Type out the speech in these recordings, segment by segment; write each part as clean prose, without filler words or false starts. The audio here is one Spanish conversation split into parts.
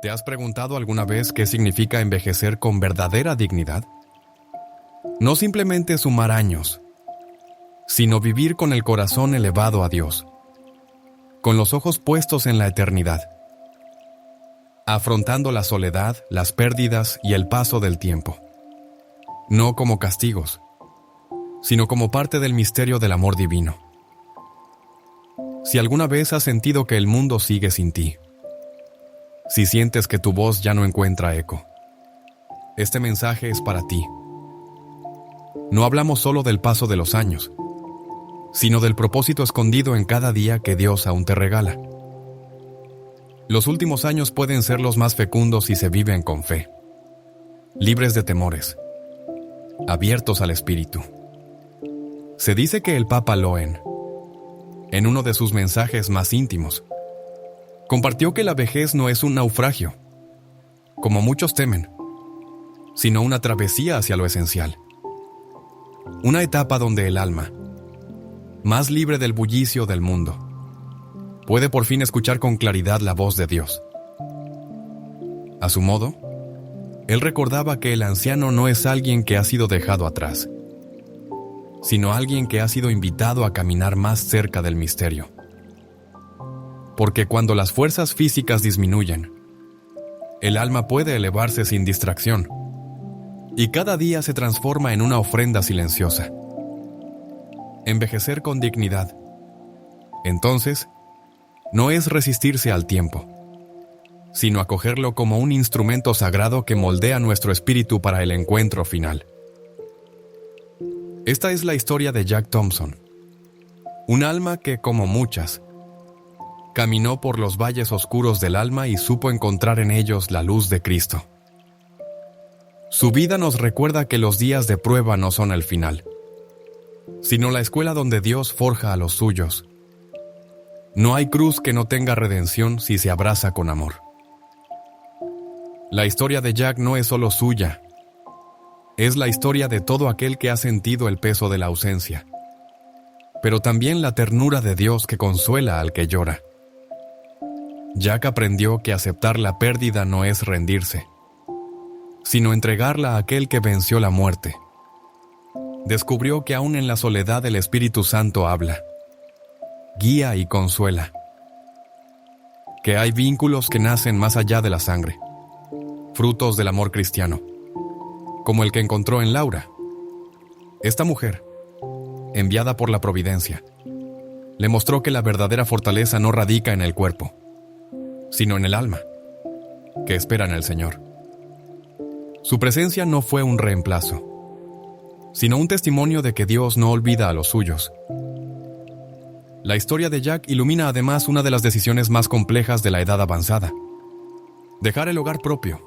¿Te has preguntado alguna vez qué significa envejecer con verdadera dignidad? No simplemente sumar años, sino vivir con el corazón elevado a Dios, con los ojos puestos en la eternidad, afrontando la soledad, las pérdidas y el paso del tiempo, no como castigos, sino como parte del misterio del amor divino. Si alguna vez has sentido que el mundo sigue sin ti, si sientes que tu voz ya no encuentra eco, este mensaje es para ti. No hablamos solo del paso de los años, sino del propósito escondido en cada día que Dios aún te regala. Los últimos años pueden ser los más fecundos si se viven con fe, libres de temores, abiertos al Espíritu. Se dice que el Papa Loen, en uno de sus mensajes más íntimos, compartió que la vejez no es un naufragio, como muchos temen, sino una travesía hacia lo esencial. Una etapa donde el alma, más libre del bullicio del mundo, puede por fin escuchar con claridad la voz de Dios. A su modo, él recordaba que el anciano no es alguien que ha sido dejado atrás, sino alguien que ha sido invitado a caminar más cerca del misterio. Porque cuando las fuerzas físicas disminuyen, el alma puede elevarse sin distracción, y cada día se transforma en una ofrenda silenciosa. Envejecer con dignidad, entonces, no es resistirse al tiempo, sino acogerlo como un instrumento sagrado que moldea nuestro espíritu para el encuentro final. Esta es la historia de Jack Thompson, un alma que, como muchas, caminó por los valles oscuros del alma y supo encontrar en ellos la luz de Cristo. Su vida nos recuerda que los días de prueba no son el final, sino la escuela donde Dios forja a los suyos. No hay cruz que no tenga redención si se abraza con amor. La historia de Jack no es solo suya, es la historia de todo aquel que ha sentido el peso de la ausencia, pero también la ternura de Dios que consuela al que llora. Jack aprendió que aceptar la pérdida no es rendirse, sino entregarla a aquel que venció la muerte. Descubrió que aún en la soledad el Espíritu Santo habla, guía y consuela, que hay vínculos que nacen más allá de la sangre, frutos del amor cristiano, como el que encontró en Laura. Esta mujer, enviada por la providencia, le mostró que la verdadera fortaleza no radica en el cuerpo, sino en el alma, que espera en el Señor. Su presencia no fue un reemplazo, sino un testimonio de que Dios no olvida a los suyos. La historia de Jack ilumina además una de las decisiones más complejas de la edad avanzada: dejar el hogar propio.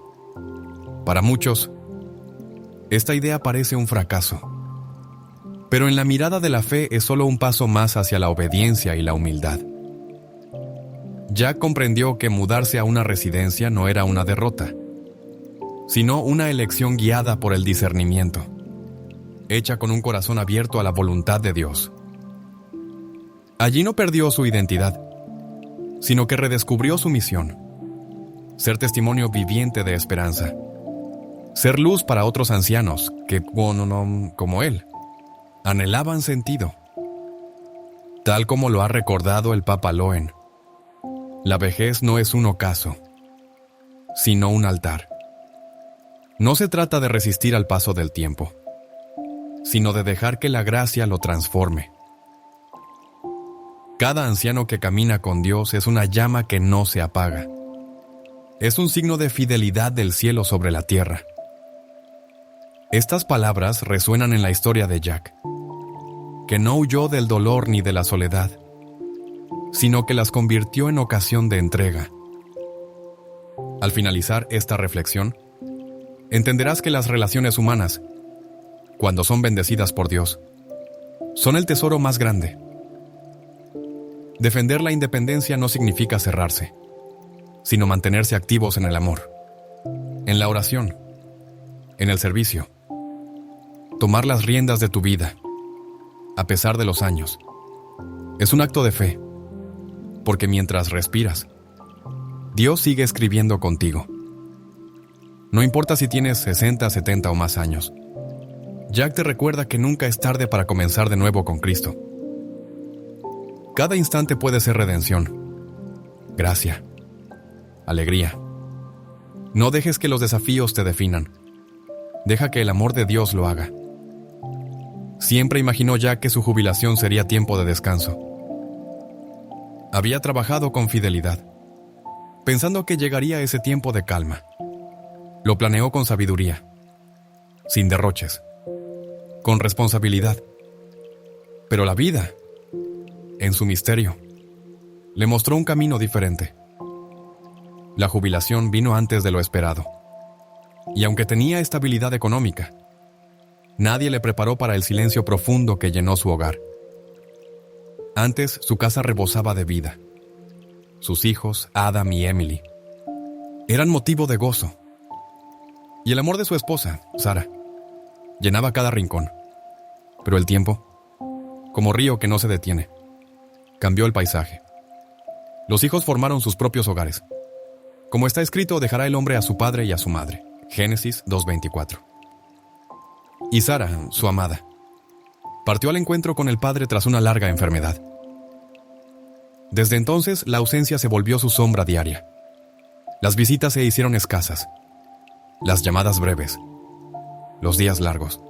Para muchos, esta idea parece un fracaso, pero en la mirada de la fe es solo un paso más hacia la obediencia y la humildad. Jack comprendió que mudarse a una residencia no era una derrota, sino una elección guiada por el discernimiento, hecha con un corazón abierto a la voluntad de Dios. Allí no perdió su identidad, sino que redescubrió su misión: ser testimonio viviente de esperanza, ser luz para otros ancianos que, como él, anhelaban sentido. Tal como lo ha recordado el Papa Loen, la vejez no es un ocaso, sino un altar. No se trata de resistir al paso del tiempo, sino de dejar que la gracia lo transforme. Cada anciano que camina con Dios es una llama que no se apaga. Es un signo de fidelidad del cielo sobre la tierra. Estas palabras resuenan en la historia de Jack, que no huyó del dolor ni de la soledad, sino que las convirtió en ocasión de entrega. Al finalizar esta reflexión, entenderás que las relaciones humanas, cuando son bendecidas por Dios, son el tesoro más grande. Defender la independencia no significa cerrarse, sino mantenerse activos en el amor, en la oración, en el servicio. Tomar las riendas de tu vida, a pesar de los años, es un acto de fe, porque mientras respiras, Dios sigue escribiendo contigo. No importa si tienes 60, 70 o más años. Jack te recuerda que nunca es tarde para comenzar de nuevo con Cristo. Cada instante puede ser redención, gracia, alegría. No dejes que los desafíos te definan. Deja que el amor de Dios lo haga. Siempre imaginó Jack que su jubilación sería tiempo de descanso. Había trabajado con fidelidad, pensando que llegaría ese tiempo de calma. Lo planeó con sabiduría, sin derroches, con responsabilidad. Pero la vida, en su misterio, le mostró un camino diferente. La jubilación vino antes de lo esperado. Y aunque tenía estabilidad económica, nadie le preparó para el silencio profundo que llenó su hogar. Antes, su casa rebosaba de vida. Sus hijos, Adam y Emily, eran motivo de gozo. Y el amor de su esposa, Sara, llenaba cada rincón. Pero el tiempo, como río que no se detiene, cambió el paisaje. Los hijos formaron sus propios hogares. Como está escrito, dejará el hombre a su padre y a su madre. Génesis 2:24. Y Sara, su amada, partió al encuentro con el padre tras una larga enfermedad. Desde entonces, la ausencia se volvió su sombra diaria. Las visitas se hicieron escasas, las llamadas breves, los días largos.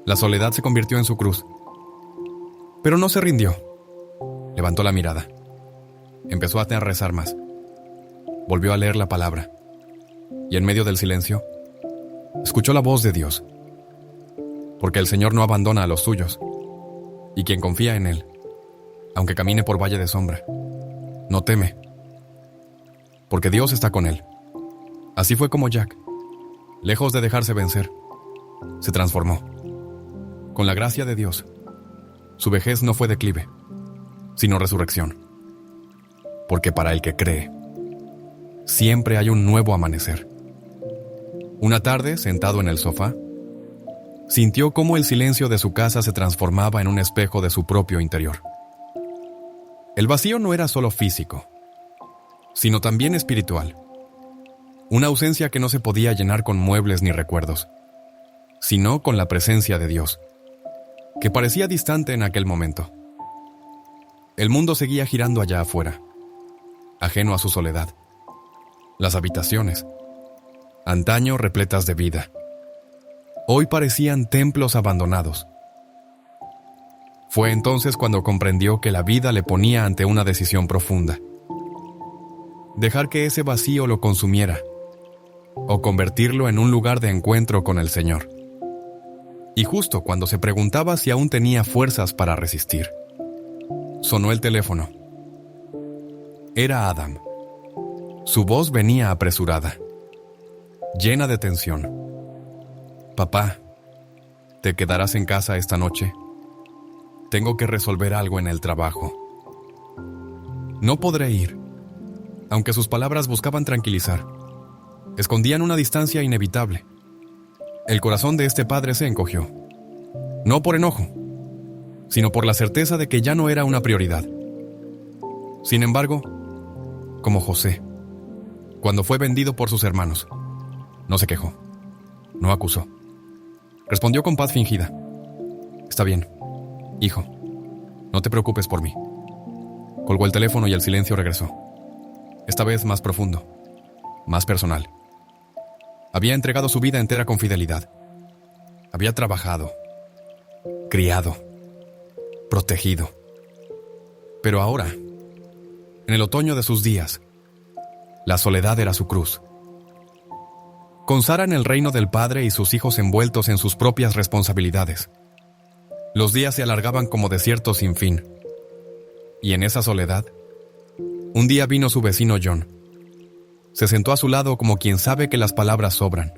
La soledad se convirtió en su cruz. Pero no se rindió. Levantó la mirada. Empezó a rezar más. Volvió a leer la palabra. Y en medio del silencio, escuchó la voz de Dios. Porque el Señor no abandona a los suyos. Y quien confía en Él, aunque camine por valle de sombra, no teme. Porque Dios está con él. Así fue como Jack, lejos de dejarse vencer, se transformó. Con la gracia de Dios, su vejez no fue declive, sino resurrección. Porque para el que cree, siempre hay un nuevo amanecer. Una tarde, sentado en el sofá, sintió cómo el silencio de su casa se transformaba en un espejo de su propio interior. El vacío no era solo físico, sino también espiritual. Una ausencia que no se podía llenar con muebles ni recuerdos, sino con la presencia de Dios, que parecía distante en aquel momento. El mundo seguía girando allá afuera, ajeno a su soledad. Las habitaciones, antaño repletas de vida, hoy parecían templos abandonados. Fue entonces cuando comprendió que la vida le ponía ante una decisión profunda: dejar que ese vacío lo consumiera, o convertirlo en un lugar de encuentro con el Señor. Y justo cuando se preguntaba si aún tenía fuerzas para resistir, sonó el teléfono. Era Adam. Su voz venía apresurada, llena de tensión. «Papá, ¿te quedarás en casa esta noche? Tengo que resolver algo en el trabajo. No podré ir». Aunque sus palabras buscaban tranquilizar, escondían una distancia inevitable. El corazón de este padre se encogió. No por enojo, sino por la certeza de que ya no era una prioridad. Sin embargo, como José, cuando fue vendido por sus hermanos, no se quejó, no acusó. Respondió con paz fingida: «Está bien, hijo, no te preocupes por mí». Colgó el teléfono y el silencio regresó. Esta vez más profundo, más personal. Había entregado su vida entera con fidelidad. Había trabajado, criado, protegido. Pero ahora, en el otoño de sus días, la soledad era su cruz. Con Sara en el reino del Padre y sus hijos envueltos en sus propias responsabilidades, los días se alargaban como desiertos sin fin. Y en esa soledad, un día vino su vecino John. Se sentó a su lado como quien sabe que las palabras sobran.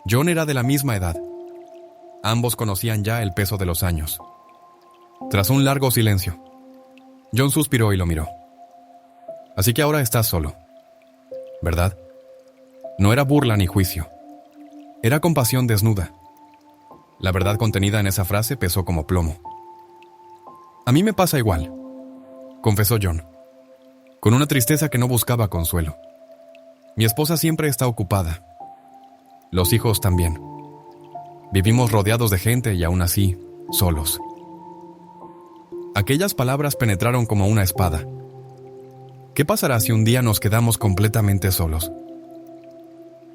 John era de la misma edad. Ambos conocían ya el peso de los años. Tras un largo silencio, John suspiró y lo miró. «Así que ahora estás solo, ¿verdad?» No era burla ni juicio. Era compasión desnuda. La verdad contenida en esa frase pesó como plomo. «A mí me pasa igual», confesó John. con una tristeza que no buscaba consuelo. Mi esposa siempre está ocupada. Los hijos también. Vivimos rodeados de gente y aún así, solos. Aquellas palabras penetraron como una espada. ¿Qué pasará si un día nos quedamos completamente solos?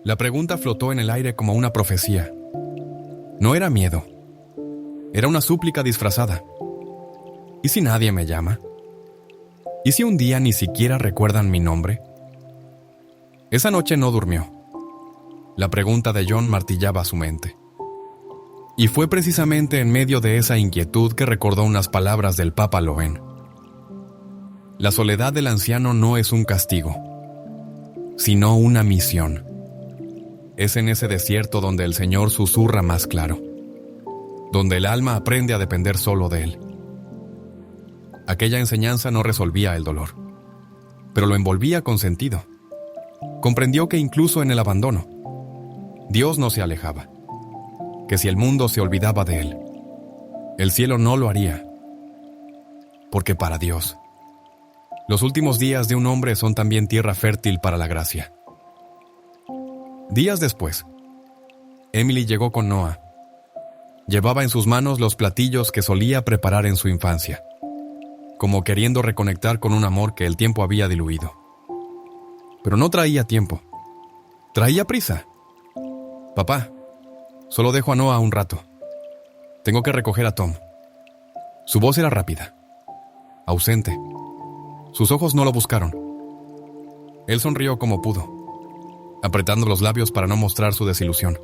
La pregunta flotó en el aire como una profecía. No era miedo. Era una súplica disfrazada. ¿Y si nadie me llama? ¿Y si un día ni siquiera recuerdan mi nombre? Esa noche no durmió. La pregunta de John martillaba su mente. Y fue precisamente en medio de esa inquietud que recordó unas palabras del Papa Loen. La soledad del anciano no es un castigo, sino una misión. Es en ese desierto donde el Señor susurra más claro, donde el alma aprende a depender solo de Él. Aquella enseñanza no resolvía el dolor, pero lo envolvía con sentido. Comprendió que incluso en el abandono, Dios no se alejaba, que si el mundo se olvidaba de Él, el cielo no lo haría, porque para Dios, los últimos días de un hombre son también tierra fértil para la gracia. Días después, Emily llegó con Noah. Llevaba en sus manos los platillos que solía preparar en su infancia, como queriendo reconectar con un amor que el tiempo había diluido. Pero no traía tiempo. Traía prisa. Papá, solo dejo a Noah un rato. Tengo que recoger a Tom. Su voz era rápida, ausente. Sus ojos no lo buscaron. Él sonrió como pudo, apretando los labios para no mostrar su desilusión.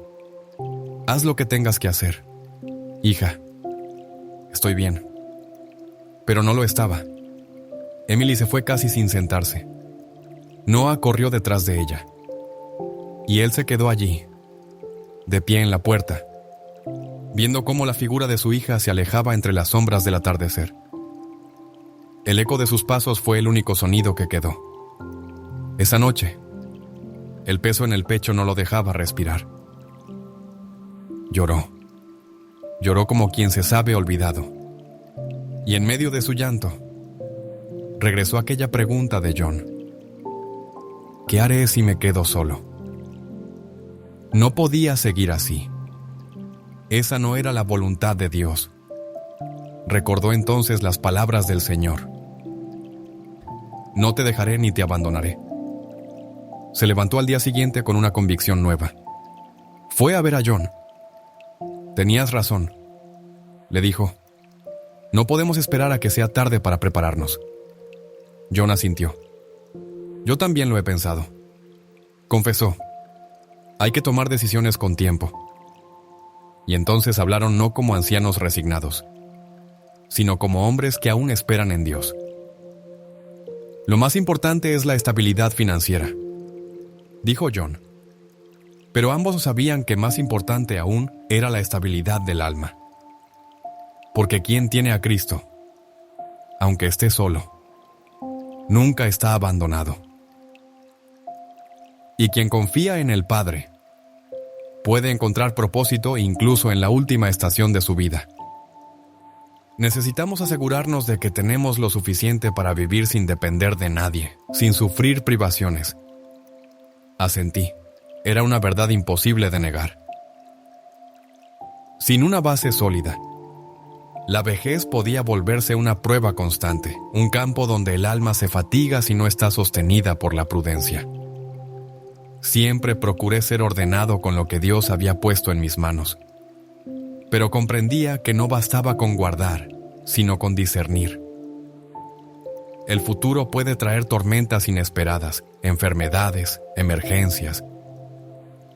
Haz lo que tengas que hacer, hija. Estoy bien. Pero no lo estaba. Emily se fue casi sin sentarse. Noah corrió detrás de ella. Y él se quedó allí, de pie en la puerta, viendo cómo la figura de su hija se alejaba entre las sombras del atardecer. El eco de sus pasos fue el único sonido que quedó. Esa noche, el peso en el pecho no lo dejaba respirar. Lloró. Lloró como quien se sabe olvidado. Y en medio de su llanto, regresó aquella pregunta de John. ¿Qué haré si me quedo solo? No podía seguir así. Esa no era la voluntad de Dios. Recordó entonces las palabras del Señor. No te dejaré ni te abandonaré. Se levantó al día siguiente con una convicción nueva. Fue a ver a John. Tenías razón, le dijo. No podemos esperar a que sea tarde para prepararnos. John asintió. Yo también lo he pensado. Confesó. Hay que tomar decisiones con tiempo. Y entonces hablaron no como ancianos resignados, sino como hombres que aún esperan en Dios. Lo más importante es la estabilidad financiera, dijo John. Pero ambos sabían que más importante aún era la estabilidad del alma. Porque quien tiene a Cristo, aunque esté solo, nunca está abandonado. Y quien confía en el Padre puede encontrar propósito incluso en la última estación de su vida. Necesitamos asegurarnos de que tenemos lo suficiente para vivir sin depender de nadie, sin sufrir privaciones. Asentí. Era una verdad imposible de negar. Sin una base sólida, la vejez podía volverse una prueba constante, un campo donde el alma se fatiga si no está sostenida por la prudencia. Siempre procuré ser ordenado con lo que Dios había puesto en mis manos. Pero comprendía que no bastaba con guardar, sino con discernir. El futuro puede traer tormentas inesperadas, enfermedades, emergencias.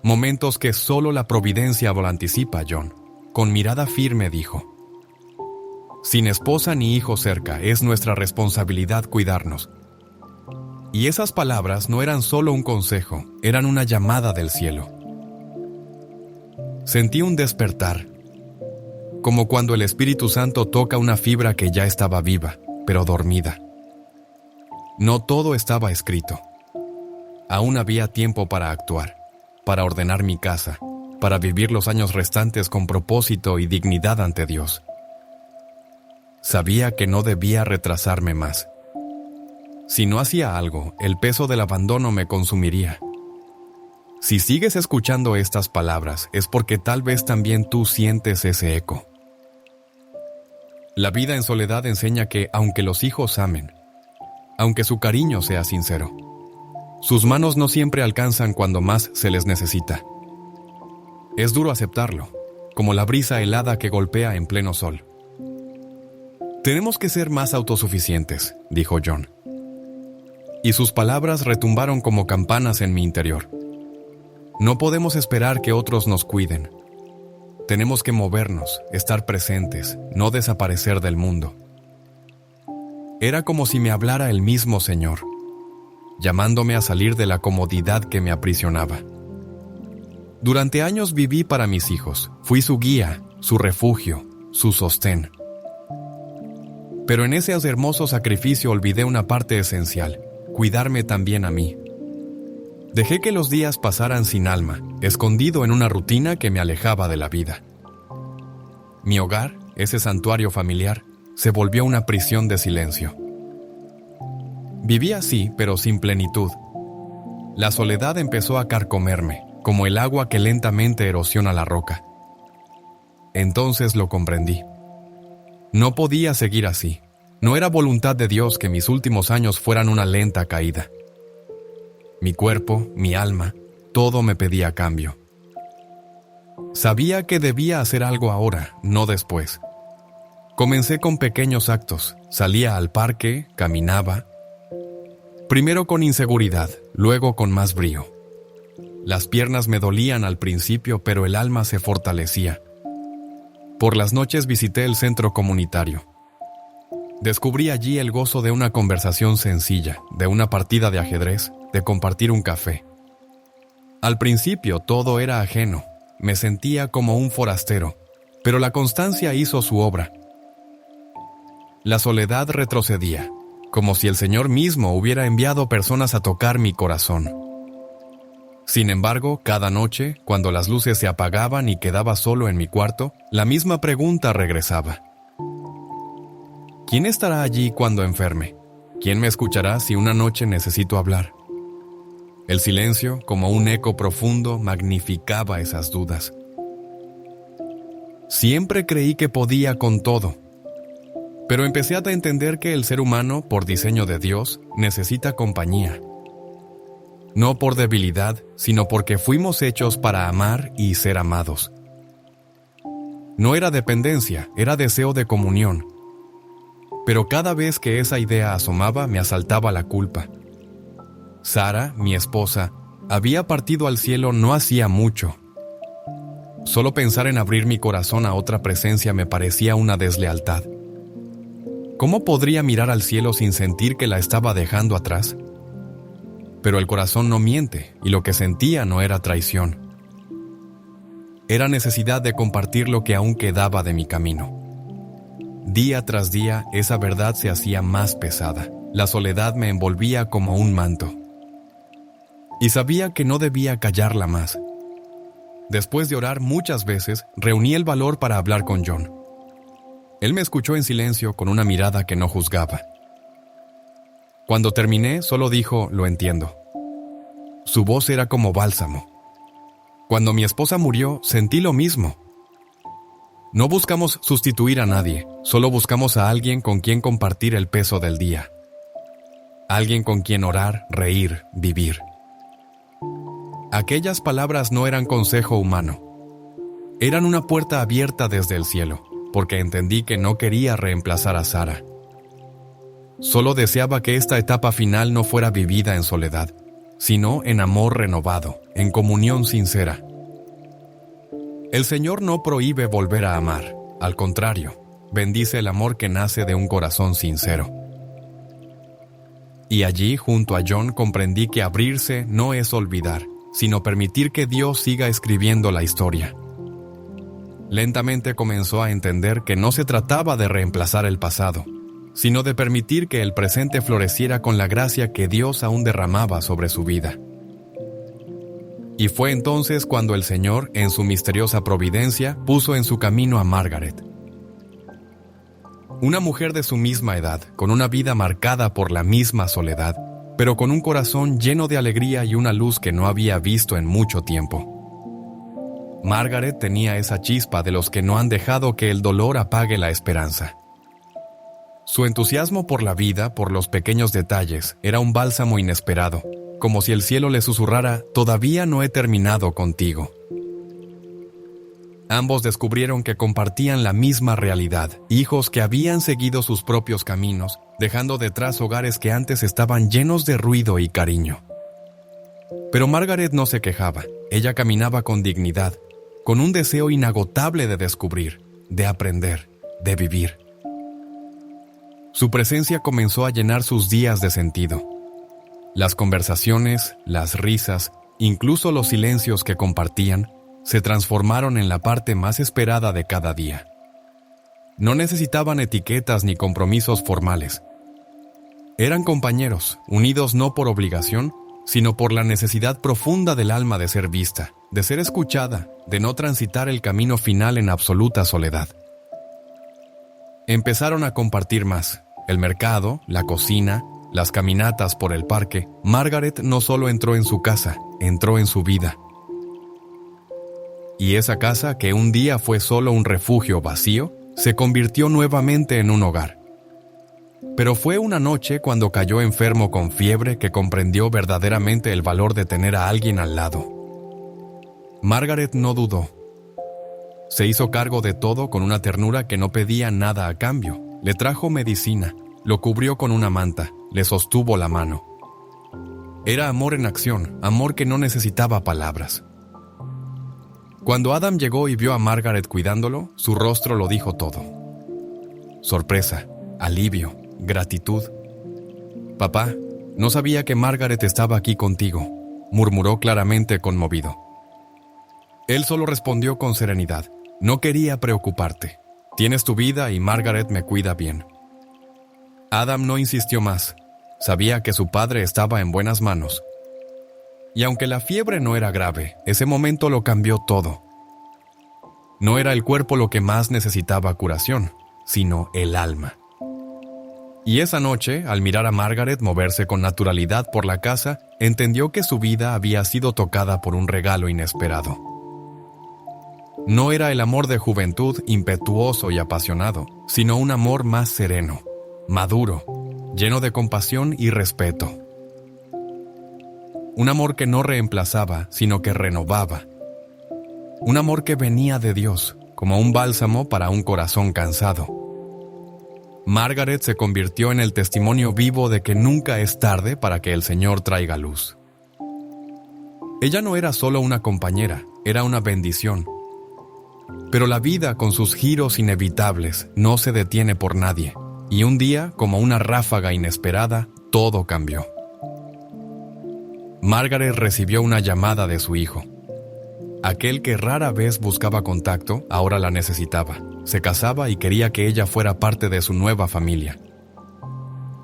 Momentos que solo la providencia lo anticipa, John. Con mirada firme dijo: sin esposa ni hijo cerca, es nuestra responsabilidad cuidarnos. Y esas palabras no eran solo un consejo, eran una llamada del cielo. Sentí un despertar, como cuando el Espíritu Santo toca una fibra que ya estaba viva, pero dormida. No todo estaba escrito. Aún había tiempo para actuar, para ordenar mi casa, para vivir los años restantes con propósito y dignidad ante Dios. Sabía que no debía retrasarme más. Si no hacía algo, el peso del abandono me consumiría. Si sigues escuchando estas palabras, es porque tal vez también tú sientes ese eco. La vida en soledad enseña que, aunque los hijos amen, aunque su cariño sea sincero, sus manos no siempre alcanzan cuando más se les necesita. Es duro aceptarlo, como la brisa helada que golpea en pleno sol. Tenemos que ser más autosuficientes, dijo John. Y sus palabras retumbaron como campanas en mi interior. No podemos esperar que otros nos cuiden. Tenemos que movernos, estar presentes, no desaparecer del mundo. Era como si me hablara el mismo Señor, llamándome a salir de la comodidad que me aprisionaba. Durante años viví para mis hijos, fui su guía, su refugio, su sostén. Pero en ese hermoso sacrificio olvidé una parte esencial, cuidarme también a mí. Dejé que los días pasaran sin alma, escondido en una rutina que me alejaba de la vida. Mi hogar, ese santuario familiar, se volvió una prisión de silencio. Viví así, pero sin plenitud. La soledad empezó a carcomerme, como el agua que lentamente erosiona la roca. Entonces lo comprendí. No podía seguir así. No era voluntad de Dios que mis últimos años fueran una lenta caída. Mi cuerpo, mi alma, todo me pedía cambio. Sabía que debía hacer algo ahora, no después. Comencé con pequeños actos. Salía al parque, caminaba. Primero con inseguridad, luego con más brío. Las piernas me dolían al principio, pero el alma se fortalecía. Por las noches visité el centro comunitario. Descubrí allí el gozo de una conversación sencilla, de una partida de ajedrez, de compartir un café. Al principio todo era ajeno, me sentía como un forastero, pero la constancia hizo su obra. La soledad retrocedía, como si el Señor mismo hubiera enviado personas a tocar mi corazón. Sin embargo, cada noche, cuando las luces se apagaban y quedaba solo en mi cuarto, la misma pregunta regresaba. ¿Quién estará allí cuando enferme? ¿Quién me escuchará si una noche necesito hablar? El silencio, como un eco profundo, magnificaba esas dudas. Siempre creí que podía con todo, pero empecé a entender que el ser humano, por diseño de Dios, necesita compañía. No por debilidad, sino porque fuimos hechos para amar y ser amados. No era dependencia, era deseo de comunión. Pero cada vez que esa idea asomaba, me asaltaba la culpa. Sara, mi esposa, había partido al cielo no hacía mucho. Solo pensar en abrir mi corazón a otra presencia me parecía una deslealtad. ¿Cómo podría mirar al cielo sin sentir que la estaba dejando atrás? Pero el corazón no miente, y lo que sentía no era traición. Era necesidad de compartir lo que aún quedaba de mi camino. Día tras día, esa verdad se hacía más pesada. La soledad me envolvía como un manto. Y sabía que no debía callarla más. Después de orar muchas veces, reuní el valor para hablar con John. Él me escuchó en silencio con una mirada que no juzgaba. Cuando terminé, solo dijo, lo entiendo. Su voz era como bálsamo. Cuando mi esposa murió, sentí lo mismo. No buscamos sustituir a nadie, solo buscamos a alguien con quien compartir el peso del día. Alguien con quien orar, reír, vivir. Aquellas palabras no eran consejo humano. Eran una puerta abierta desde el cielo, porque entendí que no quería reemplazar a Sara. Solo deseaba que esta etapa final no fuera vivida en soledad, sino en amor renovado, en comunión sincera. El Señor no prohíbe volver a amar, al contrario, bendice el amor que nace de un corazón sincero. Y allí, junto a John, comprendí que abrirse no es olvidar, sino permitir que Dios siga escribiendo la historia. Lentamente comenzó a entender que no se trataba de reemplazar el pasado, sino de permitir que el presente floreciera con la gracia que Dios aún derramaba sobre su vida. Y fue entonces cuando el Señor, en su misteriosa providencia, puso en su camino a Margaret. Una mujer de su misma edad, con una vida marcada por la misma soledad, pero con un corazón lleno de alegría y una luz que no había visto en mucho tiempo. Margaret tenía esa chispa de los que no han dejado que el dolor apague la esperanza. Su entusiasmo por la vida, por los pequeños detalles, era un bálsamo inesperado, como si el cielo le susurrara: «Todavía no he terminado contigo». Ambos descubrieron que compartían la misma realidad, hijos que habían seguido sus propios caminos, dejando detrás hogares que antes estaban llenos de ruido y cariño. Pero Margaret no se quejaba, ella caminaba con dignidad, con un deseo inagotable de descubrir, de aprender, de vivir. Su presencia comenzó a llenar sus días de sentido. Las conversaciones, las risas, incluso los silencios que compartían, se transformaron en la parte más esperada de cada día. No necesitaban etiquetas ni compromisos formales. Eran compañeros, unidos no por obligación, sino por la necesidad profunda del alma de ser vista, de ser escuchada, de no transitar el camino final en absoluta soledad. Empezaron a compartir más. El mercado, la cocina, las caminatas por el parque. Margaret no solo entró en su casa, entró en su vida. Y esa casa, que un día fue solo un refugio vacío, se convirtió nuevamente en un hogar. Pero fue una noche cuando cayó enfermo con fiebre que comprendió verdaderamente el valor de tener a alguien al lado. Margaret no dudó. Se hizo cargo de todo con una ternura que no pedía nada a cambio. Le trajo medicina, lo cubrió con una manta, le sostuvo la mano. Era amor en acción, amor que no necesitaba palabras. Cuando Adam llegó y vio a Margaret cuidándolo, su rostro lo dijo todo. Sorpresa, alivio, gratitud. «Papá, no sabía que Margaret estaba aquí contigo», murmuró claramente conmovido. Él solo respondió con serenidad: «No quería preocuparte. Tienes tu vida y Margaret me cuida bien». Adam no insistió más. Sabía que su padre estaba en buenas manos. Y aunque la fiebre no era grave, ese momento lo cambió todo. No era el cuerpo lo que más necesitaba curación, sino el alma. Y esa noche, al mirar a Margaret moverse con naturalidad por la casa, entendió que su vida había sido tocada por un regalo inesperado. No era el amor de juventud impetuoso y apasionado, sino un amor más sereno, maduro, lleno de compasión y respeto. Un amor que no reemplazaba, sino que renovaba. Un amor que venía de Dios, como un bálsamo para un corazón cansado. Margaret se convirtió en el testimonio vivo de que nunca es tarde para que el Señor traiga luz. Ella no era solo una compañera, era una bendición. Pero la vida, con sus giros inevitables, no se detiene por nadie, y un día, como una ráfaga inesperada, todo cambió. Margaret recibió una llamada de su hijo. Aquel que rara vez buscaba contacto, ahora la necesitaba. Se casaba y quería que ella fuera parte de su nueva familia.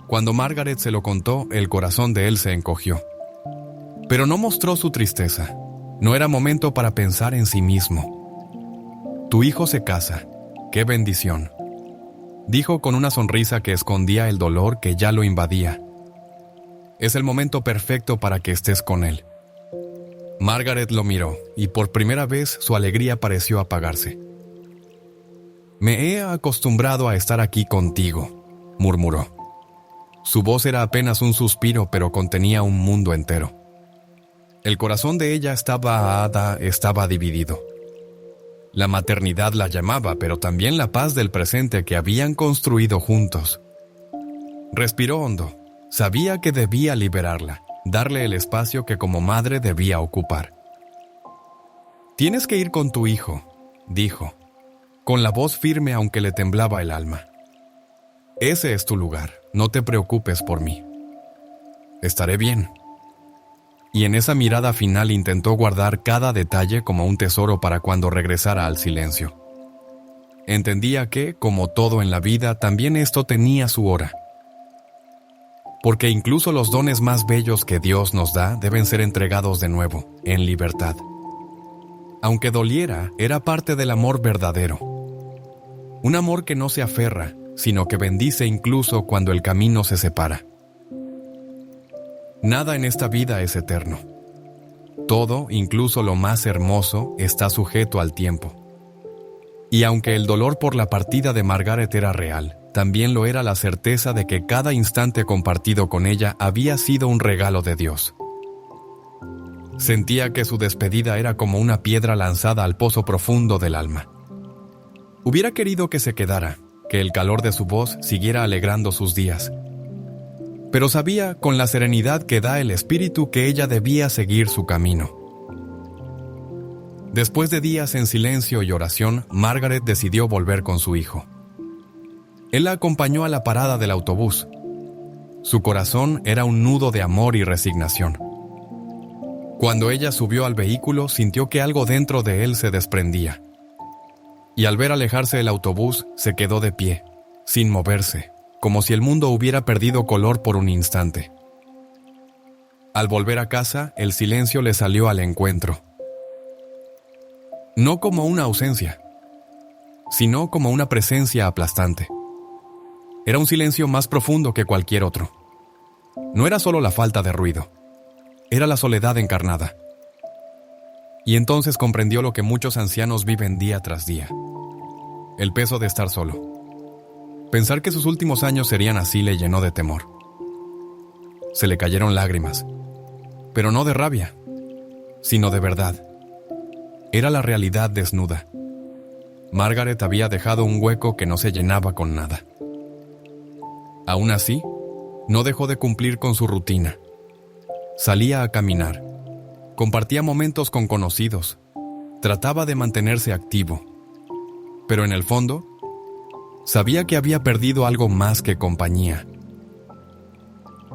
Cuando Margaret se lo contó, el corazón de él se encogió. Pero no mostró su tristeza. No era momento para pensar en sí mismo. «Tu hijo se casa. ¡Qué bendición!», dijo con una sonrisa que escondía el dolor que ya lo invadía. «Es el momento perfecto para que estés con él». Margaret lo miró, y por primera vez su alegría pareció apagarse. «Me he acostumbrado a estar aquí contigo», murmuró. Su voz era apenas un suspiro, pero contenía un mundo entero. El corazón de ella estaba dividido. La maternidad la llamaba, pero también la paz del presente que habían construido juntos. Respiró hondo. Sabía que debía liberarla, darle el espacio que como madre debía ocupar. «Tienes que ir con tu hijo», dijo, con la voz firme aunque le temblaba el alma. «Ese es tu lugar, no te preocupes por mí. Estaré bien». Y en esa mirada final intentó guardar cada detalle como un tesoro para cuando regresara al silencio. Entendía que, como todo en la vida, también esto tenía su hora. Porque incluso los dones más bellos que Dios nos da deben ser entregados de nuevo, en libertad. Aunque doliera, era parte del amor verdadero. Un amor que no se aferra, sino que bendice incluso cuando el camino se separa. Nada en esta vida es eterno. Todo, incluso lo más hermoso, está sujeto al tiempo. Y aunque el dolor por la partida de Margaret era real, también lo era la certeza de que cada instante compartido con ella había sido un regalo de Dios. Sentía que su despedida era como una piedra lanzada al pozo profundo del alma. Hubiera querido que se quedara, que el calor de su voz siguiera alegrando sus días. Pero sabía, con la serenidad que da el espíritu, que ella debía seguir su camino. Después de días en silencio y oración, Margaret decidió volver con su hijo. Él la acompañó a la parada del autobús. Su corazón era un nudo de amor y resignación. Cuando ella subió al vehículo, sintió que algo dentro de él se desprendía. Y al ver alejarse el autobús, se quedó de pie, sin moverse, como si el mundo hubiera perdido color por un instante. Al volver a casa, el silencio le salió al encuentro. No como una ausencia, sino como una presencia aplastante. Era un silencio más profundo que cualquier otro. No era solo la falta de ruido, era la soledad encarnada. Y entonces comprendió lo que muchos ancianos viven día tras día: el peso de estar solo. Pensar que sus últimos años serían así le llenó de temor. Se le cayeron lágrimas, pero no de rabia, sino de verdad. Era la realidad desnuda. Margaret había dejado un hueco que no se llenaba con nada. Aún así, no dejó de cumplir con su rutina. Salía a caminar, compartía momentos con conocidos, trataba de mantenerse activo, pero en el fondo, sabía que había perdido algo más que compañía.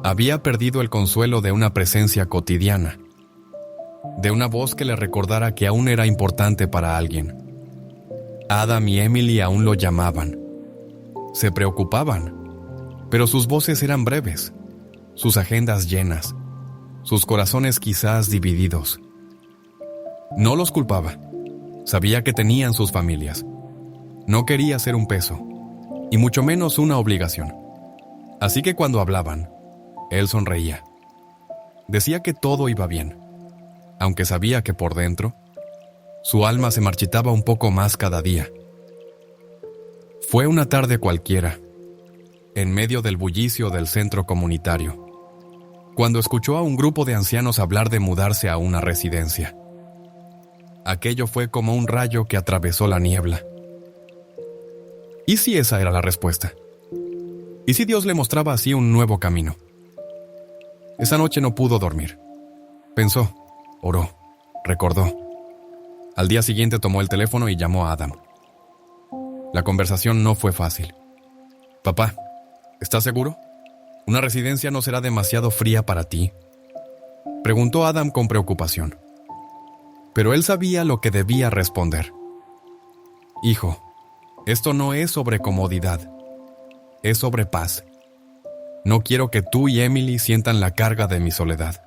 Había perdido el consuelo de una presencia cotidiana, de una voz que le recordara que aún era importante para alguien. Adam y Emily aún lo llamaban. Se preocupaban, pero sus voces eran breves, sus agendas llenas, sus corazones quizás divididos. No los culpaba. Sabía que tenían sus familias. No quería ser un peso, y mucho menos una obligación. Así que cuando hablaban, él sonreía. Decía que todo iba bien, aunque sabía que por dentro, su alma se marchitaba un poco más cada día. Fue una tarde cualquiera, en medio del bullicio del centro comunitario, cuando escuchó a un grupo de ancianos hablar de mudarse a una residencia. Aquello fue como un rayo que atravesó la niebla. ¿Y si esa era la respuesta? ¿Y si Dios le mostraba así un nuevo camino? Esa noche no pudo dormir. Pensó, oró, recordó. Al día siguiente tomó el teléfono y llamó a Adam. La conversación no fue fácil. «Papá, ¿estás seguro? ¿Una residencia no será demasiado fría para ti?», preguntó Adam con preocupación. Pero él sabía lo que debía responder. «Hijo, esto no es sobre comodidad, es sobre paz. No quiero que tú y Emily sientan la carga de mi soledad.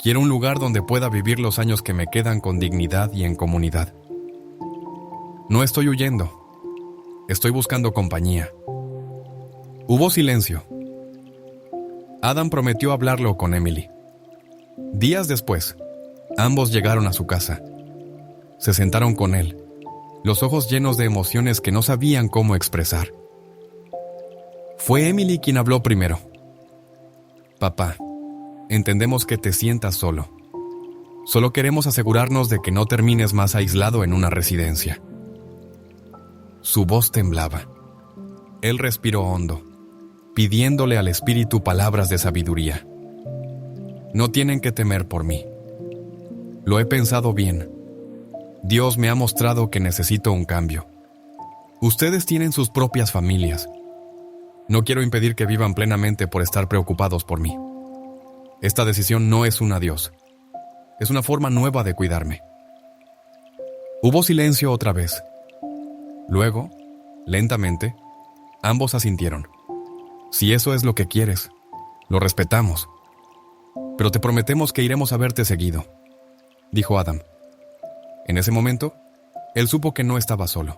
Quiero un lugar donde pueda vivir los años que me quedan con dignidad y en comunidad. No estoy huyendo, estoy buscando compañía». Hubo silencio. Adam prometió hablarlo con Emily. Días después, ambos llegaron a su casa. Se sentaron con él, los ojos llenos de emociones que no sabían cómo expresar. Fue Emily quien habló primero. «Papá, entendemos que te sientas solo. Solo queremos asegurarnos de que no termines más aislado en una residencia». Su voz temblaba. Él respiró hondo, pidiéndole al espíritu palabras de sabiduría. «No tienen que temer por mí. Lo he pensado bien. Dios me ha mostrado que necesito un cambio. Ustedes tienen sus propias familias. No quiero impedir que vivan plenamente por estar preocupados por mí. Esta decisión no es un adiós. Es una forma nueva de cuidarme». Hubo silencio otra vez. Luego, lentamente, ambos asintieron. «Si eso es lo que quieres, lo respetamos. Pero te prometemos que iremos a verte seguido», dijo Adam. En ese momento, él supo que no estaba solo,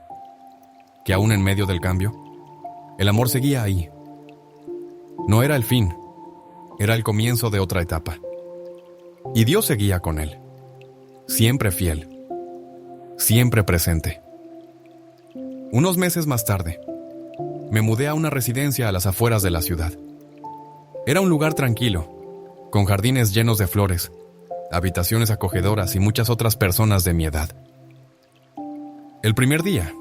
que aún en medio del cambio, El amor seguía ahí. No era el fin, era el comienzo de otra etapa. Y Dios seguía con él, siempre fiel, siempre presente. Unos meses más tarde, me mudé a una residencia a las afueras de la ciudad. Era un lugar tranquilo, con jardines llenos de flores, habitaciones acogedoras y muchas otras personas de mi edad. El primer día,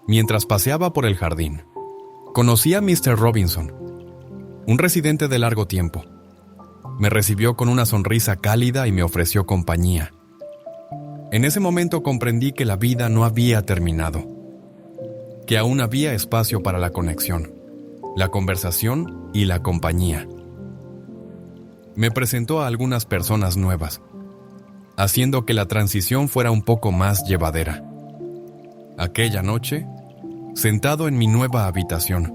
mientras paseaba por el jardín, conocí a Mr. Robinson, un residente de largo tiempo. Me recibió con una sonrisa cálida y me ofreció compañía. En ese momento comprendí que la vida no había terminado, que aún había espacio para la conexión, la conversación y la compañía. Me presentó a algunas personas nuevas, haciendo que la transición fuera un poco más llevadera. Aquella noche, sentado en mi nueva habitación,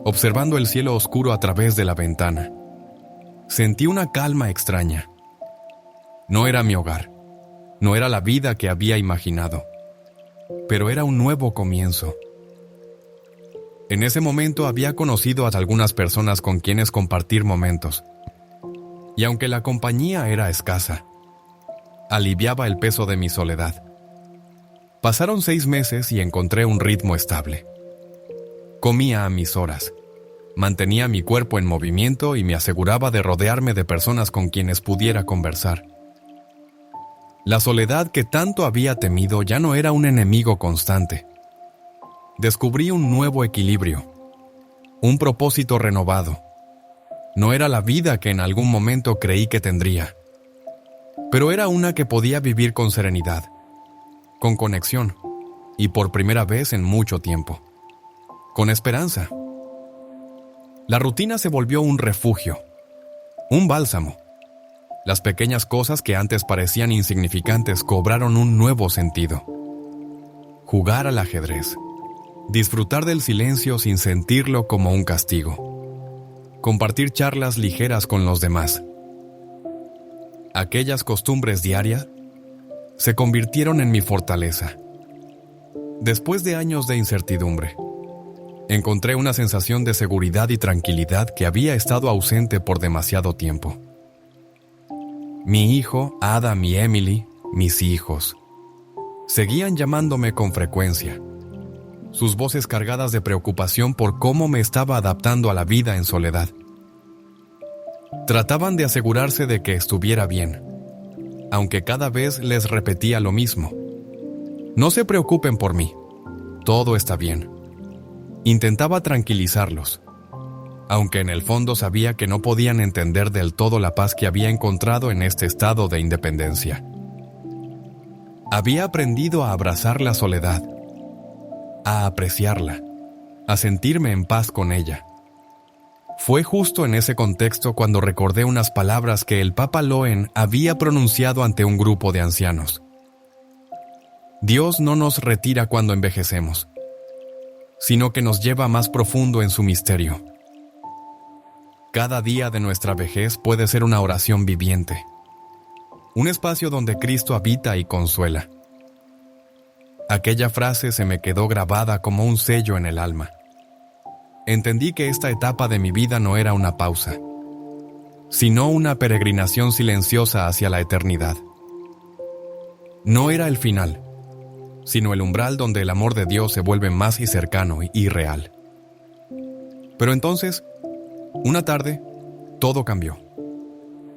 observando el cielo oscuro a través de la ventana, sentí una calma extraña. No era mi hogar, no era la vida que había imaginado, pero era un nuevo comienzo. En ese momento había conocido a algunas personas con quienes compartir momentos, y aunque la compañía era escasa, aliviaba el peso de mi soledad. Pasaron 6 meses y encontré un ritmo estable. Comía a mis horas, mantenía mi cuerpo en movimiento y me aseguraba de rodearme de personas con quienes pudiera conversar. La soledad que tanto había temido ya no era un enemigo constante. Descubrí un nuevo equilibrio, un propósito renovado. No era la vida que en algún momento creí que tendría, pero era una que podía vivir con serenidad, con conexión y por primera vez en mucho tiempo, con esperanza. La rutina se volvió un refugio, un bálsamo. Las pequeñas cosas que antes parecían insignificantes cobraron un nuevo sentido. Jugar al ajedrez, disfrutar del silencio sin sentirlo como un castigo, compartir charlas ligeras con los demás. Aquellas costumbres diarias se convirtieron en mi fortaleza. Después de años de incertidumbre, encontré una sensación de seguridad y tranquilidad que había estado ausente por demasiado tiempo. Mi hijo, Adam y Emily, mis hijos, seguían llamándome con frecuencia, sus voces cargadas de preocupación por cómo me estaba adaptando a la vida en soledad. Trataban de asegurarse de que estuviera bien, aunque cada vez les repetía lo mismo. No se preocupen por mí, todo está bien. Intentaba tranquilizarlos, aunque en el fondo sabía que no podían entender del todo la paz que había encontrado en este estado de independencia. Había aprendido a abrazar la soledad, a apreciarla, a sentirme en paz con ella. Fue justo en ese contexto cuando recordé unas palabras que el Papa Loen había pronunciado ante un grupo de ancianos. Dios no nos retira cuando envejecemos, sino que nos lleva más profundo en su misterio. Cada día de nuestra vejez puede ser una oración viviente, un espacio donde Cristo habita y consuela. Aquella frase se me quedó grabada como un sello en el alma. Entendí que esta etapa de mi vida no era una pausa, sino una peregrinación silenciosa hacia la eternidad. No era el final, sino el umbral donde el amor de Dios se vuelve más y cercano y real. Pero entonces, una tarde, todo cambió.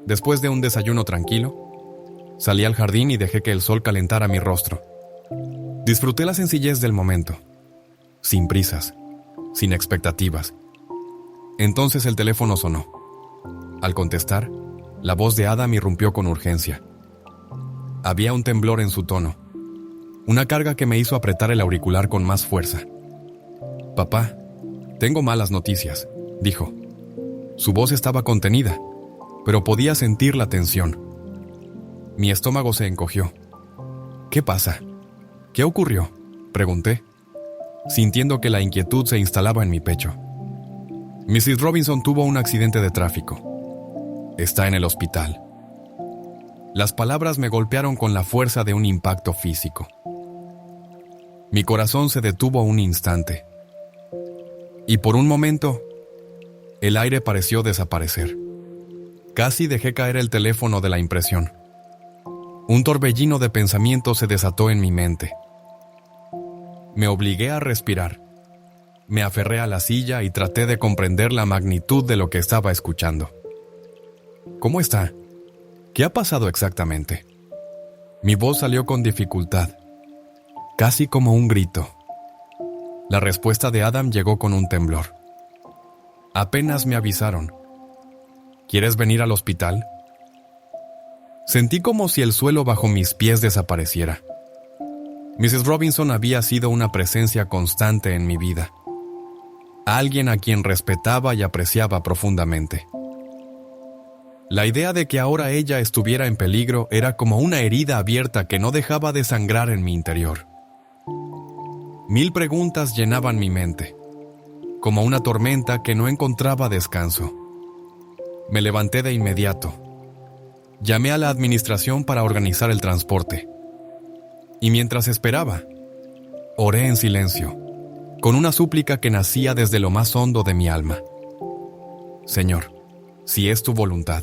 Después de un desayuno tranquilo, salí al jardín y dejé que el sol calentara mi rostro. Disfruté la sencillez del momento, sin prisas, sin expectativas. Entonces el teléfono sonó. Al contestar, la voz de Adam irrumpió con urgencia. Había un temblor en su tono, una carga que me hizo apretar el auricular con más fuerza. «Papá, tengo malas noticias», dijo. Su voz estaba contenida, pero podía sentir la tensión. Mi estómago se encogió. «¿Qué pasa? ¿Qué ocurrió?», pregunté, sintiendo que la inquietud se instalaba en mi pecho. «Mrs. Robinson tuvo un accidente de tráfico. Está en el hospital». Las palabras me golpearon con la fuerza de un impacto físico. Mi corazón se detuvo un instante. Y por un momento, el aire pareció desaparecer. Casi dejé caer el teléfono de la impresión. Un torbellino de pensamientos se desató en mi mente. Me obligué a respirar. Me aferré a la silla y traté de comprender la magnitud de lo que estaba escuchando. ¿Cómo está? ¿Qué ha pasado exactamente? Mi voz salió con dificultad, casi como un grito. La respuesta de Adam llegó con un temblor. Apenas me avisaron. ¿Quieres venir al hospital? Sentí como si el suelo bajo mis pies desapareciera. Mrs. Robinson había sido una presencia constante en mi vida. Alguien a quien respetaba y apreciaba profundamente. La idea de que ahora ella estuviera en peligro era como una herida abierta que no dejaba de sangrar en mi interior. 1000 preguntas llenaban mi mente, como una tormenta que no encontraba descanso. Me levanté de inmediato. Llamé a la administración para organizar el transporte. Y mientras esperaba, oré en silencio, con una súplica que nacía desde lo más hondo de mi alma. Señor, si es tu voluntad,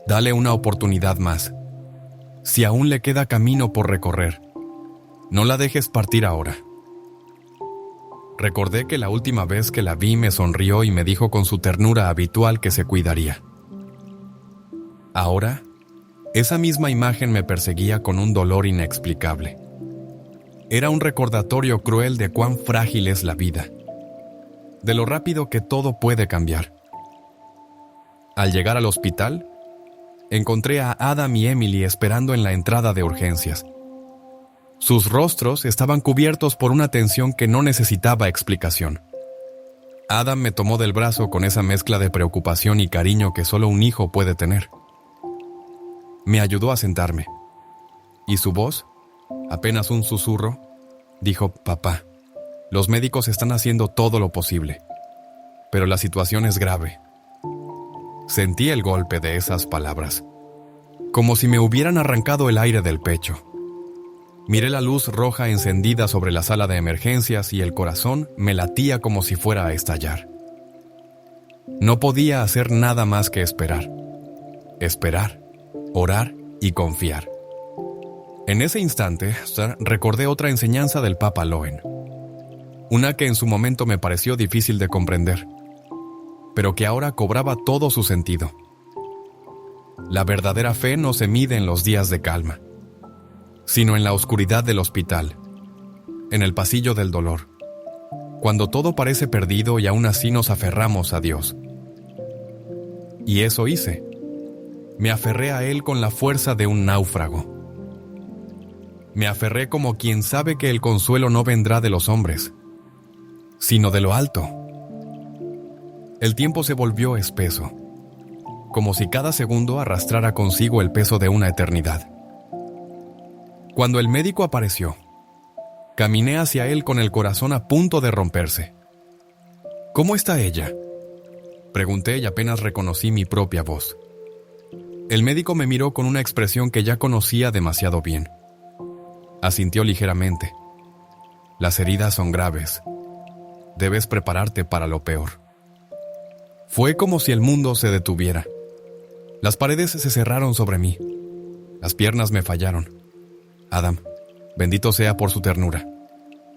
dale una oportunidad más. Si aún le queda camino por recorrer, no la dejes partir ahora. Recordé que la última vez que la vi me sonrió y me dijo con su ternura habitual que se cuidaría. Ahora, esa misma imagen me perseguía con un dolor inexplicable. Era un recordatorio cruel de cuán frágil es la vida, de lo rápido que todo puede cambiar. Al llegar al hospital, encontré a Adam y Emily esperando en la entrada de urgencias. Sus rostros estaban cubiertos por una tensión que no necesitaba explicación. Adam me tomó del brazo con esa mezcla de preocupación y cariño que solo un hijo puede tener. Me ayudó a sentarme, y su voz, apenas un susurro, dijo: «Papá, los médicos están haciendo todo lo posible, pero la situación es grave». Sentí el golpe de esas palabras, como si me hubieran arrancado el aire del pecho. Miré la luz roja encendida sobre la sala de emergencias y el corazón me latía como si fuera a estallar. No podía hacer nada más que esperar. Esperar, orar y confiar. En ese instante, recordé otra enseñanza del Papa Loen. Una que en su momento me pareció difícil de comprender, pero que ahora cobraba todo su sentido. La verdadera fe no se mide en los días de calma, sino en la oscuridad del hospital, en el pasillo del dolor, cuando todo parece perdido y aún así nos aferramos a Dios. Y eso hice. Me aferré a Él con la fuerza de un náufrago. Me aferré como quien sabe que el consuelo no vendrá de los hombres, sino de lo alto. El tiempo se volvió espeso, como si cada segundo arrastrara consigo el peso de una eternidad. Cuando el médico apareció, caminé hacia él con el corazón a punto de romperse. «¿Cómo está ella?», pregunté y apenas reconocí mi propia voz. El médico me miró con una expresión que ya conocía demasiado bien. Asintió ligeramente. «Las heridas son graves. Debes prepararte para lo peor». Fue como si el mundo se detuviera. Las paredes se cerraron sobre mí. Las piernas me fallaron. Adam, bendito sea por su ternura,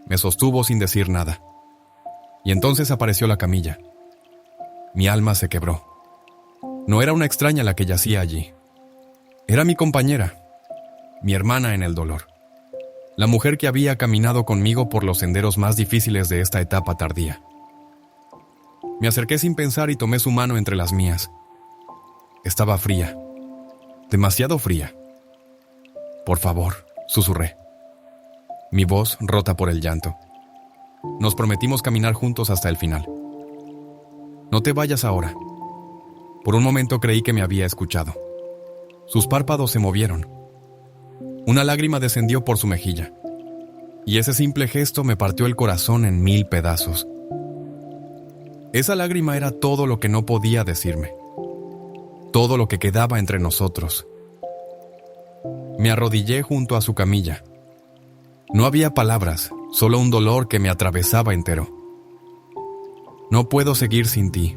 me sostuvo sin decir nada. Y entonces apareció la camilla. Mi alma se quebró. No era una extraña la que yacía allí. Era mi compañera, mi hermana en el dolor, la mujer que había caminado conmigo por los senderos más difíciles de esta etapa tardía. Me acerqué sin pensar y tomé su mano entre las mías. Estaba fría, demasiado fría. «Por favor», susurré, mi voz rota por el llanto. Nos prometimos caminar juntos hasta el final. «No te vayas ahora». Por un momento creí que me había escuchado. Sus párpados se movieron. Una lágrima descendió por su mejilla, y ese simple gesto me partió el corazón en 1000 pedazos. Esa lágrima era todo lo que no podía decirme, todo lo que quedaba entre nosotros. Me arrodillé junto a su camilla. No había palabras, solo un dolor que me atravesaba entero. No puedo seguir sin ti.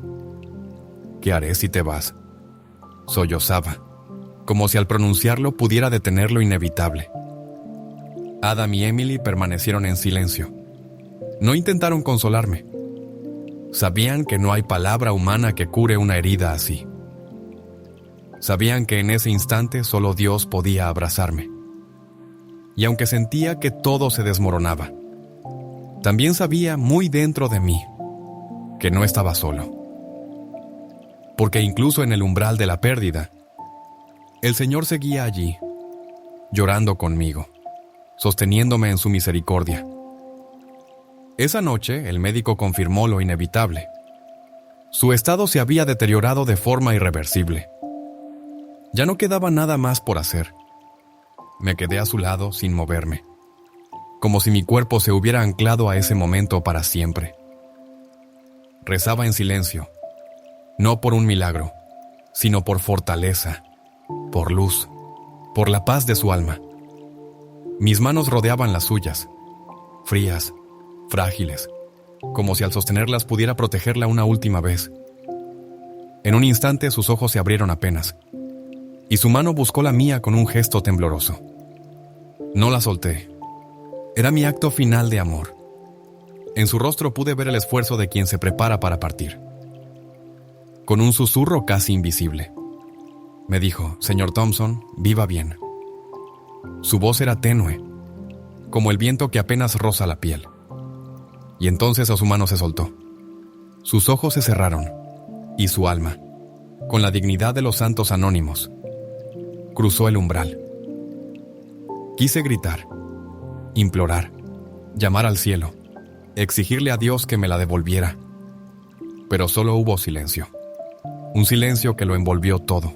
¿Qué haré si te vas? Sollozaba, como si al pronunciarlo pudiera detener lo inevitable. Adam y Emily permanecieron en silencio. No intentaron consolarme. Sabían que no hay palabra humana que cure una herida así. Sabían que en ese instante solo Dios podía abrazarme. Y aunque sentía que todo se desmoronaba, también sabía muy dentro de mí que no estaba solo. Porque incluso en el umbral de la pérdida, el Señor seguía allí, llorando conmigo, sosteniéndome en su misericordia. Esa noche, el médico confirmó lo inevitable. Su estado se había deteriorado de forma irreversible. Ya no quedaba nada más por hacer. Me quedé a su lado sin moverme, como si mi cuerpo se hubiera anclado a ese momento para siempre. Rezaba en silencio, no por un milagro, sino por fortaleza, por luz, por la paz de su alma. Mis manos rodeaban las suyas, frías, frágiles, como si al sostenerlas pudiera protegerla una última vez. En un instante sus ojos se abrieron apenas, y su mano buscó la mía con un gesto tembloroso. No la solté. Era mi acto final de amor. En su rostro pude ver el esfuerzo de quien se prepara para partir. Con un susurro casi invisible, me dijo: «Señor Thompson, viva bien». Su voz era tenue, como el viento que apenas roza la piel. Y entonces su mano se soltó. Sus ojos se cerraron, y su alma, con la dignidad de los santos anónimos, cruzó el umbral. Quise gritar, implorar, llamar al cielo, exigirle a Dios que me la devolviera. Pero solo hubo silencio. Un silencio que lo envolvió todo,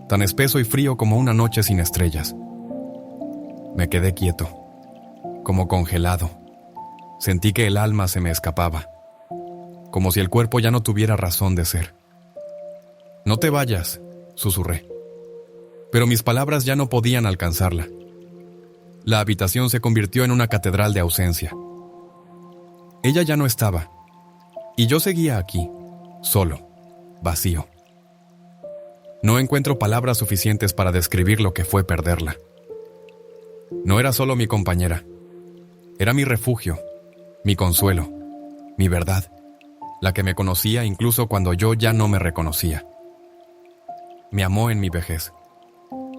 tan espeso y frío como una noche sin estrellas. Me quedé quieto, como congelado. Sentí que el alma se me escapaba, como si el cuerpo ya no tuviera razón de ser. «No te vayas», susurré. Pero mis palabras ya no podían alcanzarla. La habitación se convirtió en una catedral de ausencia. Ella ya no estaba, y yo seguía aquí, solo, vacío. No encuentro palabras suficientes para describir lo que fue perderla. No era solo mi compañera, era mi refugio, mi consuelo, mi verdad, la que me conocía incluso cuando yo ya no me reconocía. Me amó en mi vejez,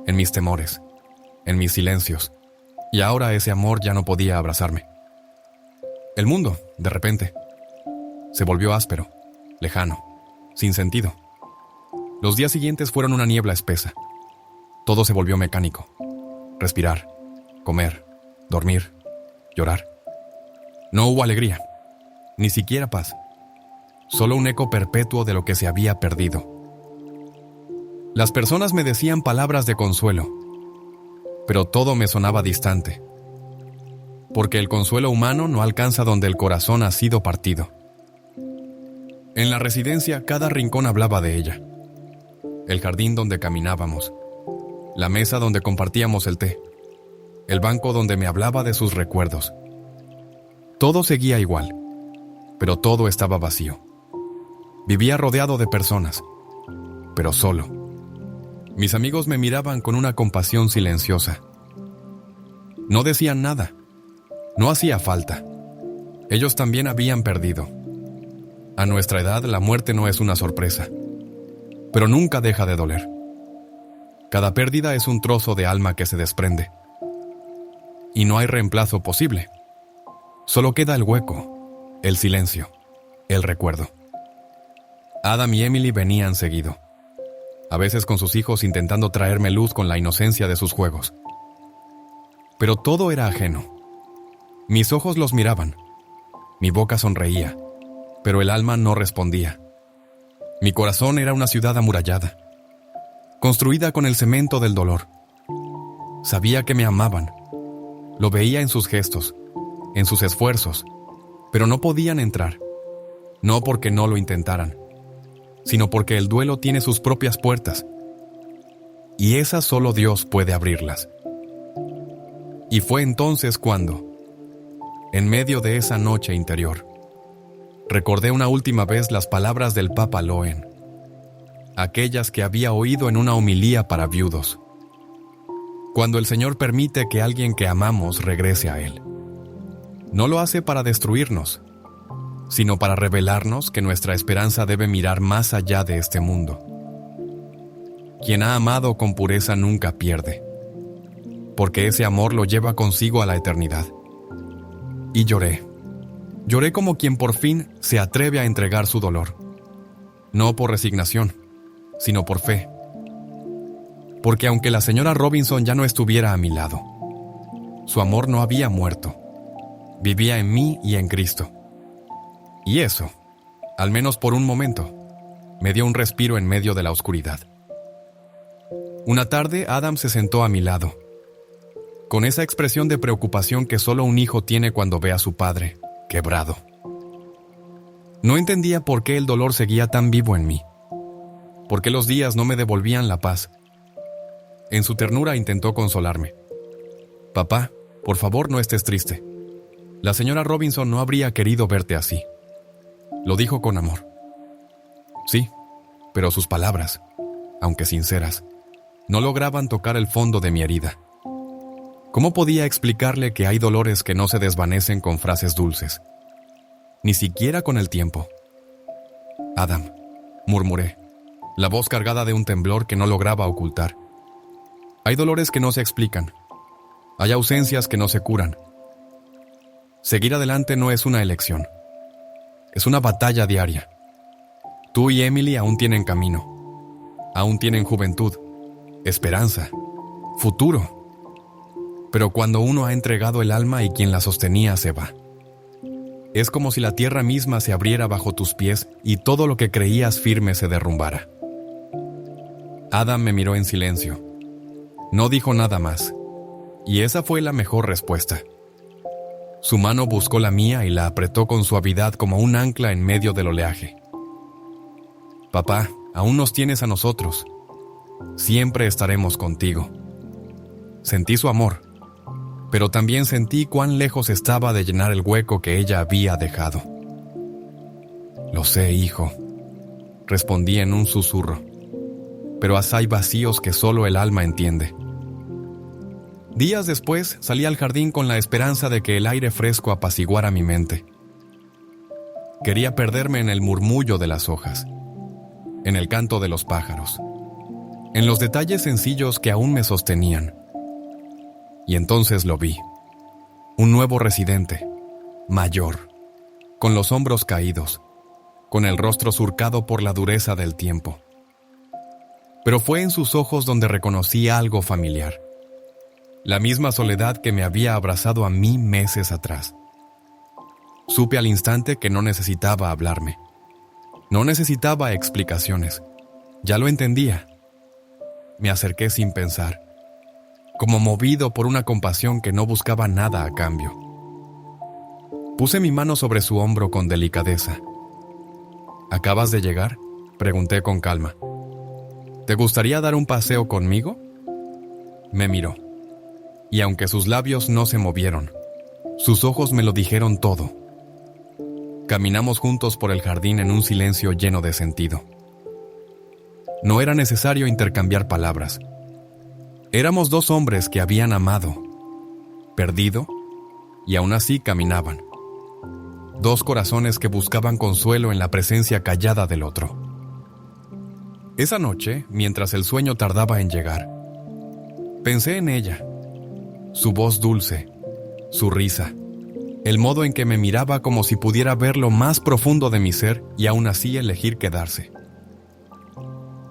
en mis temores, en mis silencios, y ahora ese amor ya no podía abrazarme. El mundo, de repente, se volvió áspero, lejano, sin sentido. Los días siguientes fueron una niebla espesa. Todo se volvió mecánico. Respirar, comer, dormir, llorar. No hubo alegría, ni siquiera paz. Solo un eco perpetuo de lo que se había perdido. Las personas me decían palabras de consuelo, pero todo me sonaba distante. Porque el consuelo humano no alcanza donde el corazón ha sido partido. En la residencia, cada rincón hablaba de ella. El jardín donde caminábamos, la mesa donde compartíamos el té, el banco donde me hablaba de sus recuerdos. Todo seguía igual, pero todo estaba vacío. Vivía rodeado de personas, pero solo. Mis amigos me miraban con una compasión silenciosa. No decían nada. No hacía falta. Ellos también habían perdido. A nuestra edad, la muerte no es una sorpresa, pero nunca deja de doler. Cada pérdida es un trozo de alma que se desprende. Y no hay reemplazo posible. Solo queda el hueco, el silencio, el recuerdo. Adam y Emily venían seguido, a veces con sus hijos intentando traerme luz con la inocencia de sus juegos. Pero todo era ajeno. Mis ojos los miraban, mi boca sonreía, pero el alma no respondía. Mi corazón era una ciudad amurallada, construida con el cemento del dolor. Sabía que me amaban, lo veía en sus gestos, en sus esfuerzos, pero no podían entrar, no porque no lo intentaran, sino porque el duelo tiene sus propias puertas, y esas solo Dios puede abrirlas. Y fue entonces cuando, en medio de esa noche interior, recordé una última vez las palabras del Papa Loen, aquellas que había oído en una homilía para viudos. Cuando el Señor permite que alguien que amamos regrese a Él, no lo hace para destruirnos, sino para revelarnos que nuestra esperanza debe mirar más allá de este mundo. Quien ha amado con pureza nunca pierde, porque ese amor lo lleva consigo a la eternidad. Y lloré. Lloré como quien por fin se atreve a entregar su dolor, no por resignación, sino por fe. Porque aunque la señora Robinson ya no estuviera a mi lado, su amor no había muerto. Vivía en mí y en Cristo. Y eso, al menos por un momento, me dio un respiro en medio de la oscuridad. Una tarde, Adam se sentó a mi lado, con esa expresión de preocupación que solo un hijo tiene cuando ve a su padre, quebrado. No entendía por qué el dolor seguía tan vivo en mí, por qué los días no me devolvían la paz. En su ternura intentó consolarme. «Papá, por favor no estés triste. La señora Robinson no habría querido verte así». Lo dijo con amor. Sí, pero sus palabras, aunque sinceras, no lograban tocar el fondo de mi herida. ¿Cómo podía explicarle que hay dolores que no se desvanecen con frases dulces? Ni siquiera con el tiempo. «Adam», murmuré, la voz cargada de un temblor que no lograba ocultar. Hay dolores que no se explican. Hay ausencias que no se curan. Seguir adelante no es una elección. Es una batalla diaria. Tú y Emily aún tienen camino. Aún tienen juventud, esperanza, futuro. Pero cuando uno ha entregado el alma y quien la sostenía se va, es como si la tierra misma se abriera bajo tus pies y todo lo que creías firme se derrumbara. Adam me miró en silencio. No dijo nada más, y esa fue la mejor respuesta. Su mano buscó la mía y la apretó con suavidad como un ancla en medio del oleaje. «Papá, aún nos tienes a nosotros. Siempre estaremos contigo». Sentí su amor, pero también sentí cuán lejos estaba de llenar el hueco que ella había dejado. «Lo sé, hijo», respondí en un susurro, pero hay vacíos que solo el alma entiende. Días después salí al jardín con la esperanza de que el aire fresco apaciguara mi mente. Quería perderme en el murmullo de las hojas, en el canto de los pájaros, en los detalles sencillos que aún me sostenían. Y entonces lo vi. Un nuevo residente, mayor, con los hombros caídos, con el rostro surcado por la dureza del tiempo. Pero fue en sus ojos donde reconocí algo familiar. La misma soledad que me había abrazado a mí meses atrás. Supe al instante que no necesitaba hablarme. No necesitaba explicaciones. Ya lo entendía. Me acerqué sin pensar, como movido por una compasión que no buscaba nada a cambio. Puse mi mano sobre su hombro con delicadeza. «¿Acabas de llegar?», pregunté con calma. «¿Te gustaría dar un paseo conmigo?». Me miró. Y aunque sus labios no se movieron, sus ojos me lo dijeron todo. Caminamos juntos por el jardín en un silencio lleno de sentido. No era necesario intercambiar palabras. Éramos dos hombres que habían amado, perdido, y aún así caminaban. Dos corazones que buscaban consuelo en la presencia callada del otro. Esa noche, mientras el sueño tardaba en llegar, pensé en ella. Su voz dulce, su risa, el modo en que me miraba como si pudiera ver lo más profundo de mi ser y aún así elegir quedarse.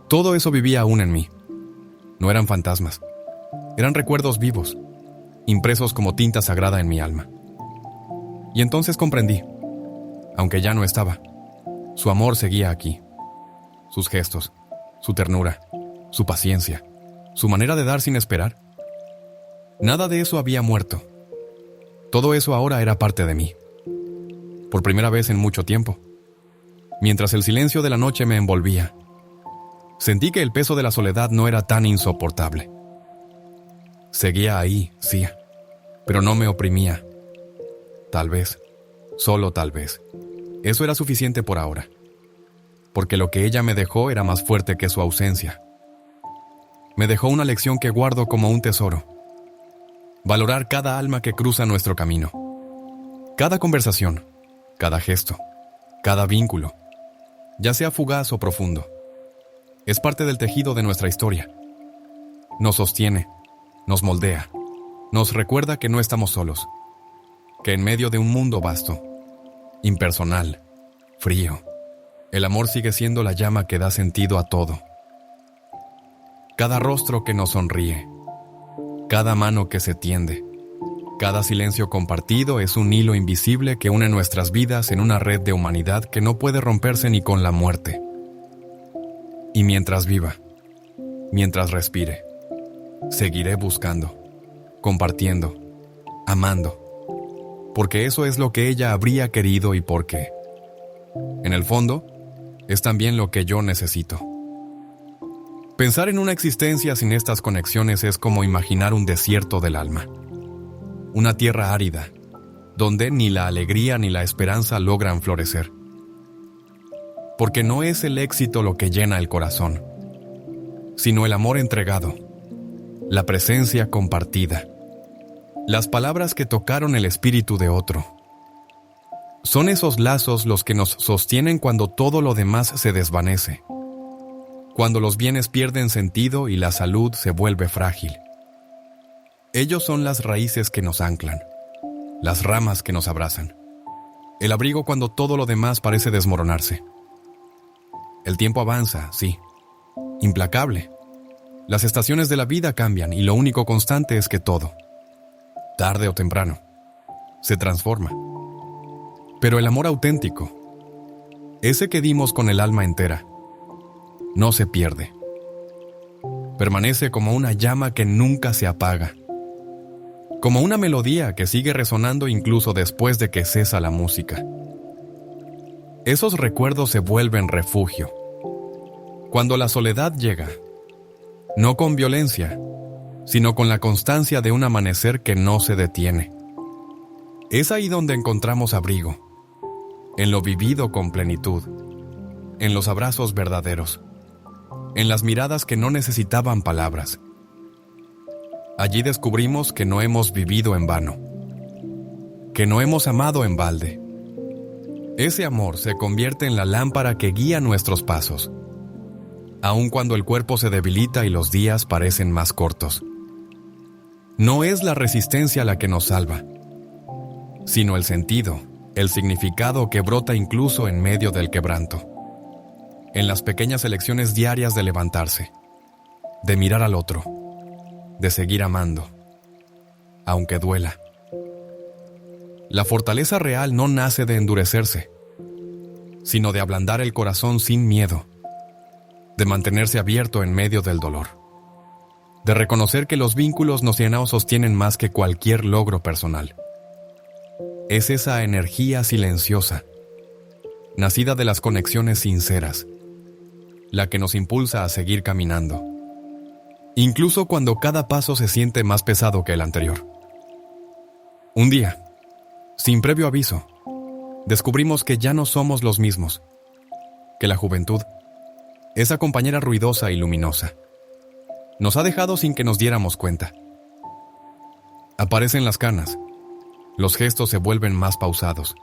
Todo eso vivía aún en mí. No eran fantasmas, eran recuerdos vivos, impresos como tinta sagrada en mi alma. Y entonces comprendí, aunque ya no estaba, su amor seguía aquí. Sus gestos, su ternura, su paciencia, su manera de dar sin esperar. Nada de eso había muerto. Todo eso ahora era parte de mí. Por primera vez en mucho tiempo. Mientras el silencio de la noche me envolvía, sentí que el peso de la soledad no era tan insoportable. Seguía ahí, sí, pero no me oprimía. Tal vez, solo tal vez, Eso era suficiente por ahora, porque lo que ella me dejó era más fuerte que su ausencia. Me dejó una lección que guardo como un tesoro. Valorar cada alma que cruza nuestro camino. Cada conversación, cada gesto, cada vínculo, ya sea fugaz o profundo, es parte del tejido de nuestra historia. Nos sostiene, nos moldea, nos recuerda que no estamos solos, que en medio de un mundo vasto, impersonal, frío, el amor sigue siendo la llama que da sentido a todo. Cada rostro que nos sonríe, cada mano que se tiende, cada silencio compartido es un hilo invisible que une nuestras vidas en una red de humanidad que no puede romperse ni con la muerte. Y mientras viva, mientras respire, seguiré buscando, compartiendo, amando, porque eso es lo que ella habría querido y porque, en el fondo, es también lo que yo necesito. Pensar en una existencia sin estas conexiones es como imaginar un desierto del alma. Una tierra árida, donde ni la alegría ni la esperanza logran florecer. Porque no es el éxito lo que llena el corazón, sino el amor entregado, la presencia compartida, las palabras que tocaron el espíritu de otro. Son esos lazos los que nos sostienen cuando todo lo demás se desvanece, cuando los bienes pierden sentido y la salud se vuelve frágil. Ellos son las raíces que nos anclan, las ramas que nos abrazan, el abrigo cuando todo lo demás parece desmoronarse. El tiempo avanza, sí, implacable. Las estaciones de la vida cambian y lo único constante es que todo, tarde o temprano, se transforma. Pero el amor auténtico, ese que dimos con el alma entera, no se pierde. Permanece como una llama que nunca se apaga, como una melodía que sigue resonando incluso después de que cesa la música. Esos recuerdos se vuelven refugio. Cuando la soledad llega, no con violencia, sino con la constancia de un amanecer que no se detiene. Es ahí donde encontramos abrigo, en lo vivido con plenitud, en los abrazos verdaderos, en las miradas que no necesitaban palabras. Allí descubrimos que no hemos vivido en vano, que no hemos amado en balde. Ese amor se convierte en la lámpara que guía nuestros pasos, aun cuando el cuerpo se debilita y los días parecen más cortos. No es la resistencia la que nos salva, sino el sentido, el significado que brota incluso en medio del quebranto. En las pequeñas elecciones diarias de levantarse, de mirar al otro, de seguir amando, aunque duela. La fortaleza real no nace de endurecerse, sino de ablandar el corazón sin miedo, de mantenerse abierto en medio del dolor, de reconocer que los vínculos nos sostienen más que cualquier logro personal. Es esa energía silenciosa, nacida de las conexiones sinceras, la que nos impulsa a seguir caminando, incluso cuando cada paso se siente más pesado que el anterior. Un día, sin previo aviso, descubrimos que ya no somos los mismos, que la juventud, esa compañera ruidosa y luminosa, nos ha dejado sin que nos diéramos cuenta. Aparecen las canas, los gestos se vuelven más pausados,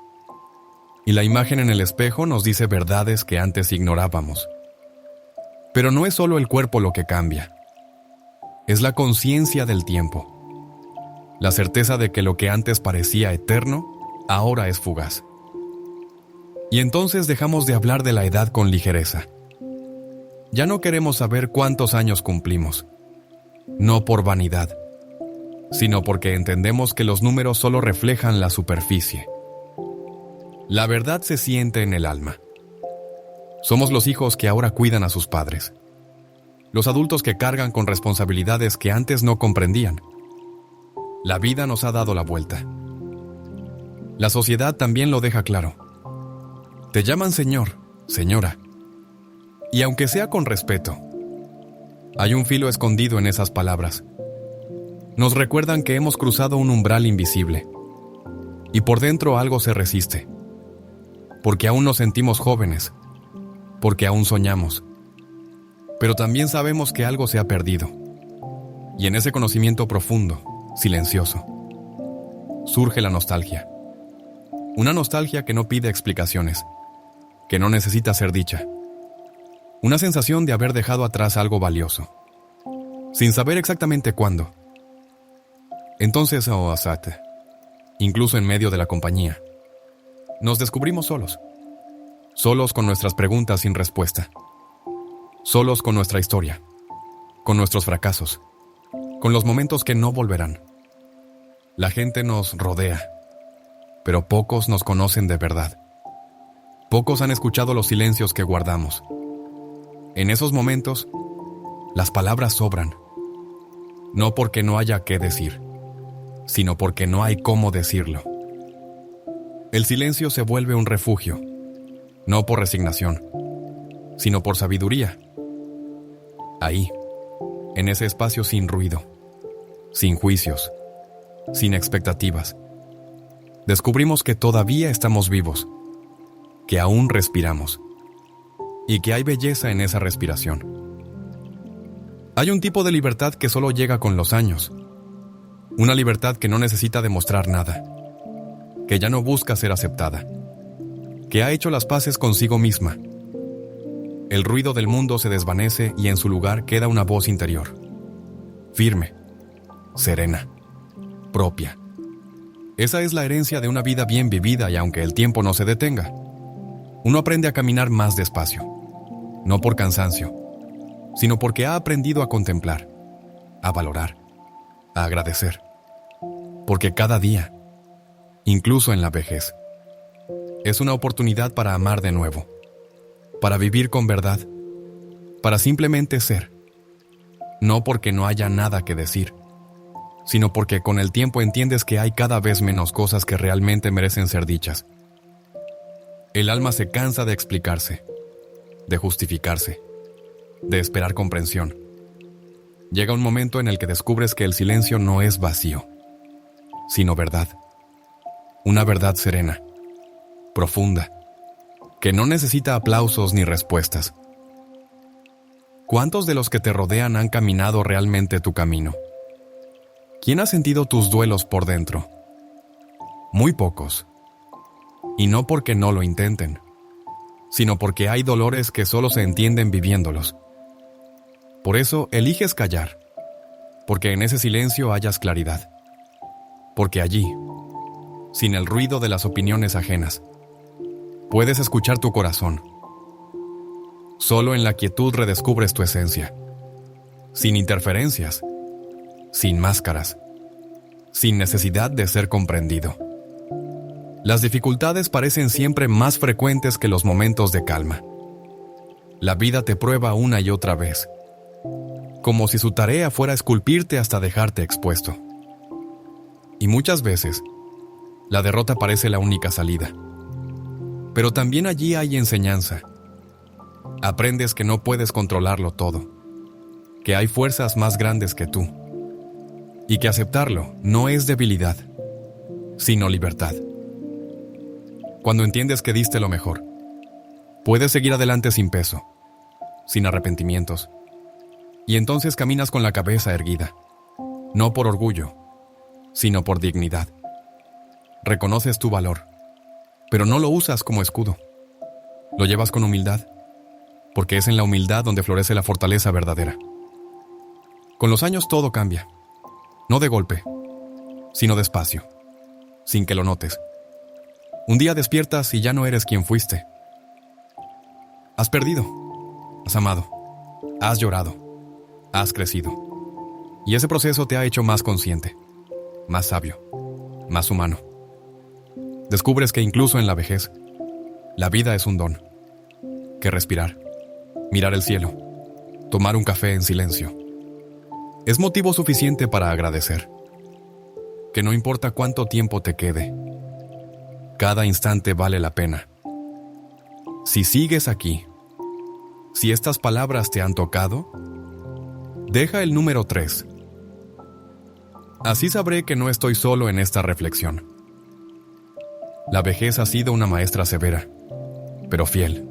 y la imagen en el espejo nos dice verdades que antes ignorábamos. Pero no es solo el cuerpo lo que cambia, es la conciencia del tiempo, la certeza de que lo que antes parecía eterno, ahora es fugaz. Y entonces dejamos de hablar de la edad con ligereza. Ya no queremos saber cuántos años cumplimos, no por vanidad, sino porque entendemos que los números solo reflejan la superficie. La verdad se siente en el alma. Somos los hijos que ahora cuidan a sus padres, los adultos que cargan con responsabilidades que antes no comprendían. La vida nos ha dado la vuelta. La sociedad también lo deja claro. Te llaman señor, señora. Y aunque sea con respeto, hay un filo escondido en esas palabras. Nos recuerdan que hemos cruzado un umbral invisible, y por dentro algo se resiste. porque aún nos sentimos jóvenes, porque aún soñamos. Pero también sabemos que algo se ha perdido. Y en ese conocimiento profundo, silencioso, surge la nostalgia. Una nostalgia que no pide explicaciones, que no necesita ser dicha. Una sensación de haber dejado atrás algo valioso, sin saber exactamente cuándo. Entonces, oh Asat, incluso en medio de la compañía, nos descubrimos solos. Solos con nuestras preguntas sin respuesta. Solos con nuestra historia, con nuestros fracasos, con los momentos que no volverán. La gente nos rodea, pero pocos nos conocen de verdad. Pocos han escuchado los silencios que guardamos. En esos momentos, las palabras sobran. No porque no haya qué decir, sino porque no hay cómo decirlo. El silencio se vuelve un refugio, no por resignación, sino por sabiduría. Ahí, en ese espacio sin ruido, sin juicios, sin expectativas, descubrimos que todavía estamos vivos, que aún respiramos, y que hay belleza en esa respiración. Hay un tipo de libertad que solo llega con los años, una libertad que no necesita demostrar nada, que ya no busca ser aceptada, que ha hecho las paces consigo misma. El ruido del mundo se desvanece y en su lugar queda una voz interior, firme, serena, propia. Esa es la herencia de una vida bien vivida y aunque el tiempo no se detenga, uno aprende a caminar más despacio, no por cansancio, sino porque ha aprendido a contemplar, a valorar, a agradecer. Porque cada día, incluso en la vejez, es una oportunidad para amar de nuevo, para vivir con verdad, para simplemente ser. No porque no haya nada que decir, sino porque con el tiempo entiendes que hay cada vez menos cosas que realmente merecen ser dichas. El alma se cansa de explicarse, de justificarse, de esperar comprensión. Llega un momento en el que descubres que el silencio no es vacío, sino verdad. Una verdad serena, profunda, que no necesita aplausos ni respuestas. ¿Cuántos de los que te rodean han caminado realmente tu camino? ¿Quién ha sentido tus duelos por dentro? Muy pocos. Y no porque no lo intenten, sino porque hay dolores que solo se entienden viviéndolos. Por eso eliges callar, porque en ese silencio hallas claridad. Porque allí, sin el ruido de las opiniones ajenas, puedes escuchar tu corazón. Solo en la quietud redescubres tu esencia, sin interferencias, sin máscaras, sin necesidad de ser comprendido. Las dificultades parecen siempre más frecuentes que los momentos de calma. La vida te prueba una y otra vez, como si su tarea fuera esculpirte hasta dejarte expuesto. Y muchas veces, la derrota parece la única salida. Pero también allí hay enseñanza. Aprendes que no puedes controlarlo todo, que hay fuerzas más grandes que tú, y que aceptarlo no es debilidad, sino libertad. Cuando entiendes que diste lo mejor, puedes seguir adelante sin peso, sin arrepentimientos, y entonces caminas con la cabeza erguida, no por orgullo, sino por dignidad. Reconoces tu valor, pero no lo usas como escudo. Lo llevas con humildad, porque es en la humildad donde florece la fortaleza verdadera. Con los años todo cambia, no de golpe, sino despacio, sin que lo notes. Un día despiertas y ya no eres quien fuiste. Has perdido, has amado, has llorado, has crecido. Y ese proceso te ha hecho más consciente, más sabio, más humano. Descubres que incluso en la vejez, la vida es un don. Que respirar, mirar el cielo, tomar un café en silencio, es motivo suficiente para agradecer. Que no importa cuánto tiempo te quede, cada instante vale la pena. Si sigues aquí, si estas palabras te han tocado, deja el número 3. Así sabré que no estoy solo en esta reflexión. La vejez ha sido una maestra severa, pero fiel.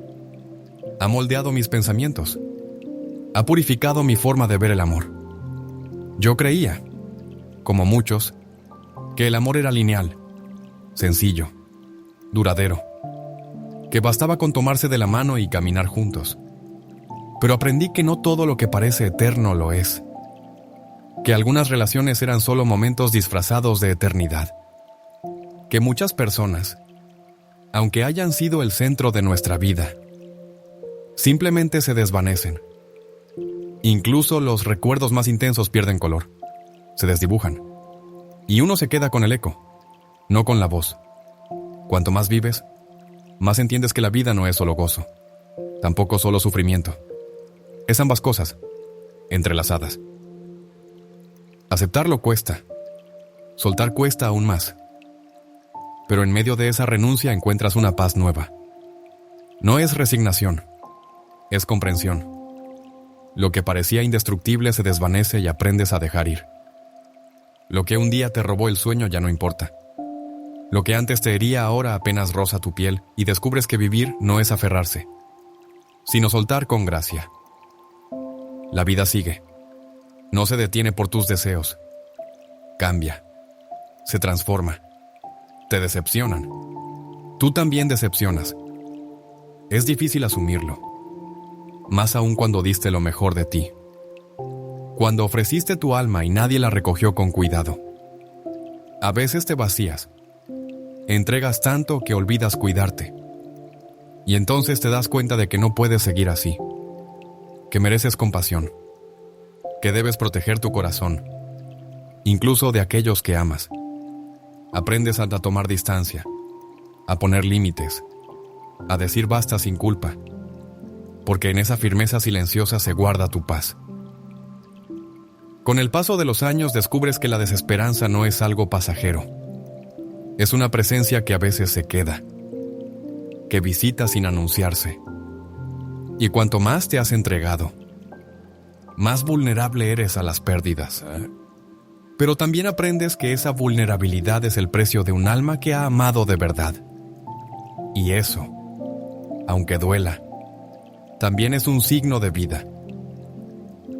Ha moldeado mis pensamientos. Ha purificado mi forma de ver el amor. Yo creía, como muchos, que el amor era lineal, sencillo, duradero, que bastaba con tomarse de la mano y caminar juntos. Pero aprendí que no todo lo que parece eterno lo es, que algunas relaciones eran solo momentos disfrazados de eternidad, que muchas personas, aunque hayan sido el centro de nuestra vida, simplemente se desvanecen. Incluso los recuerdos más intensos pierden color, se desdibujan, y uno se queda con el eco, no con la voz. Cuanto más vives, más entiendes que la vida no es solo gozo, tampoco solo sufrimiento. Es ambas cosas, entrelazadas. Aceptarlo cuesta, soltar cuesta aún más. Pero en medio de esa renuncia encuentras una paz nueva. No es resignación, es comprensión. Lo que parecía indestructible se desvanece y aprendes a dejar ir. Lo que un día te robó el sueño ya no importa. Lo que antes te hería ahora apenas roza tu piel y descubres que vivir no es aferrarse, sino soltar con gracia. La vida sigue. No se detiene por tus deseos. Cambia. Se transforma. Te decepcionan. Tú también decepcionas. Es difícil asumirlo. Más aún cuando diste lo mejor de ti. Cuando ofreciste tu alma y nadie la recogió con cuidado. A veces te vacías. Entregas tanto que olvidas cuidarte. Y entonces te das cuenta de que no puedes seguir así. Que mereces compasión. Que debes proteger tu corazón. Incluso de aquellos que amas. Aprendes a tomar distancia. A poner límites. A decir basta sin culpa. Porque en esa firmeza silenciosa se guarda tu paz. Con el paso de los años descubres que la desesperanza no es algo pasajero. Es una presencia que a veces se queda, que visita sin anunciarse. Y cuanto más te has entregado, más vulnerable eres a las pérdidas. Pero también aprendes que esa vulnerabilidad es el precio de un alma que ha amado de verdad. Y eso, aunque duela, también es un signo de vida.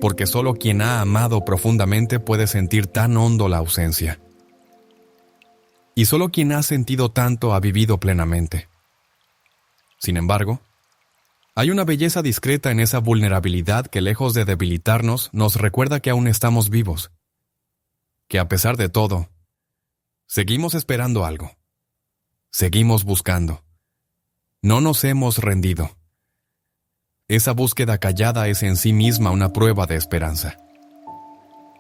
Porque solo quien ha amado profundamente puede sentir tan hondo la ausencia. Y solo quien ha sentido tanto ha vivido plenamente. Sin embargo, hay una belleza discreta en esa vulnerabilidad que, lejos de debilitarnos, nos recuerda que aún estamos vivos. Que a pesar de todo, seguimos esperando algo. Seguimos buscando. No nos hemos rendido. Esa búsqueda callada es en sí misma una prueba de esperanza.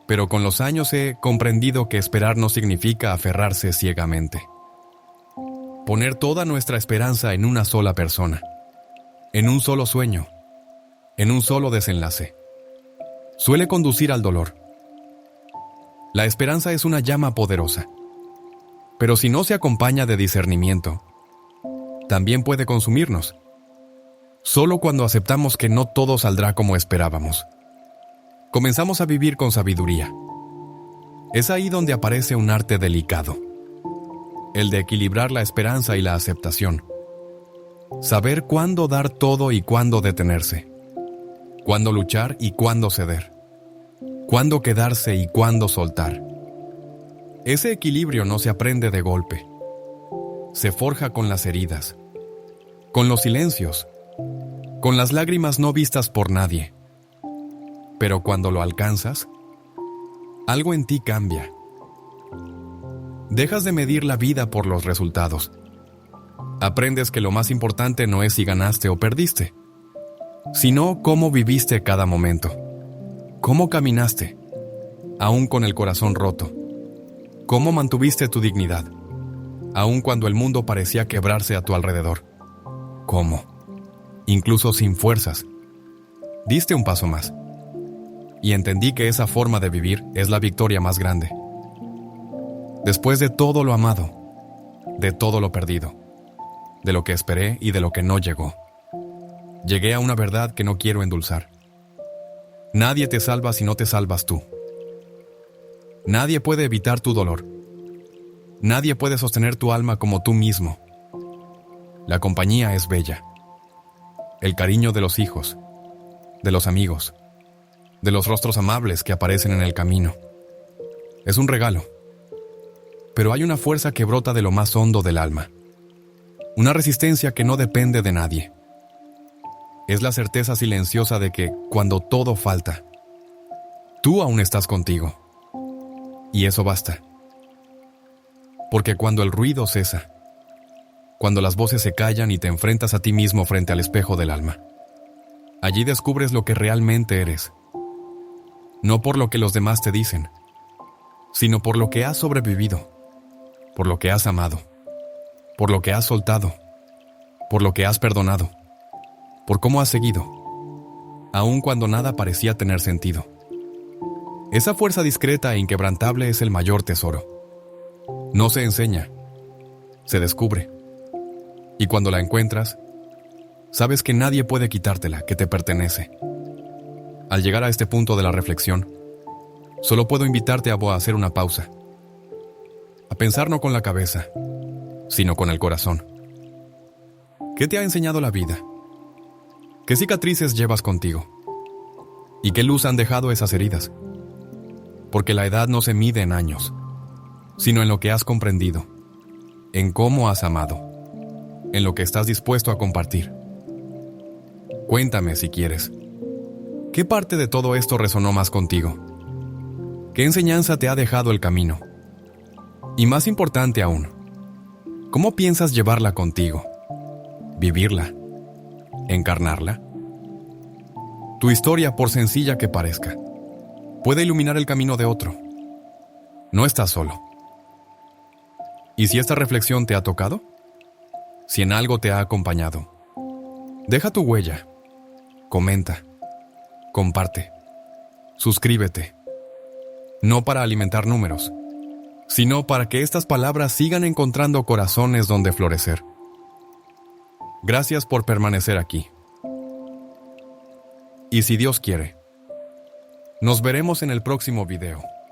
Pero con los años he comprendido que esperar no significa aferrarse ciegamente. Poner toda nuestra esperanza en una sola persona, en un solo sueño, en un solo desenlace, suele conducir al dolor. La esperanza es una llama poderosa, pero si no se acompaña de discernimiento, también puede consumirnos. Solo cuando aceptamos que no todo saldrá como esperábamos, comenzamos a vivir con sabiduría. Es ahí donde aparece un arte delicado, el de equilibrar la esperanza y la aceptación. Saber cuándo dar todo y cuándo detenerse, cuándo luchar y cuándo ceder, cuándo quedarse y cuándo soltar. Ese equilibrio no se aprende de golpe, se forja con las heridas, con los silencios, con las lágrimas no vistas por nadie. Pero cuando lo alcanzas, algo en ti cambia. Dejas de medir la vida por los resultados. Aprendes que lo más importante no es si ganaste o perdiste, sino cómo viviste cada momento, cómo caminaste, aún con el corazón roto, cómo mantuviste tu dignidad, aún cuando el mundo parecía quebrarse a tu alrededor. ¿Cómo? Incluso sin fuerzas, diste un paso más. Y entendí que esa forma de vivir es la victoria más grande. Después de todo lo amado, de todo lo perdido, de lo que esperé y de lo que no llegó, llegué a una verdad que no quiero endulzar. Nadie te salva si no te salvas tú. Nadie puede evitar tu dolor. Nadie puede sostener tu alma como tú mismo. La compañía es bella, el cariño de los hijos, de los amigos, de los rostros amables que aparecen en el camino. Es un regalo. Pero hay una fuerza que brota de lo más hondo del alma. Una resistencia que no depende de nadie. Es la certeza silenciosa de que, cuando todo falta, tú aún estás contigo. Y eso basta. Porque cuando el ruido cesa, cuando las voces se callan y te enfrentas a ti mismo frente al espejo del alma, allí descubres lo que realmente eres. No por lo que los demás te dicen, sino por lo que has sobrevivido, por lo que has amado, por lo que has soltado, por lo que has perdonado, por cómo has seguido, aun cuando nada parecía tener sentido. Esa fuerza discreta e inquebrantable es el mayor tesoro. No se enseña, se descubre. Y cuando la encuentras, sabes que nadie puede quitártela, que te pertenece. Al llegar a este punto de la reflexión, solo puedo invitarte a hacer una pausa. A pensar no con la cabeza, sino con el corazón. ¿Qué te ha enseñado la vida? ¿Qué cicatrices llevas contigo? ¿Y qué luz han dejado esas heridas? Porque la edad no se mide en años, sino en lo que has comprendido, en cómo has amado, en lo que estás dispuesto a compartir. Cuéntame si quieres. ¿Qué parte de todo esto resonó más contigo? ¿Qué enseñanza te ha dejado el camino? Y más importante aún, ¿cómo piensas llevarla contigo? ¿Vivirla? ¿Encarnarla? Tu historia, por sencilla que parezca, puede iluminar el camino de otro. No estás solo. ¿Y si esta reflexión te ha tocado? Si en algo te ha acompañado, deja tu huella, comenta, comparte, suscríbete. No para alimentar números, sino para que estas palabras sigan encontrando corazones donde florecer. Gracias por permanecer aquí. Y si Dios quiere, nos veremos en el próximo video.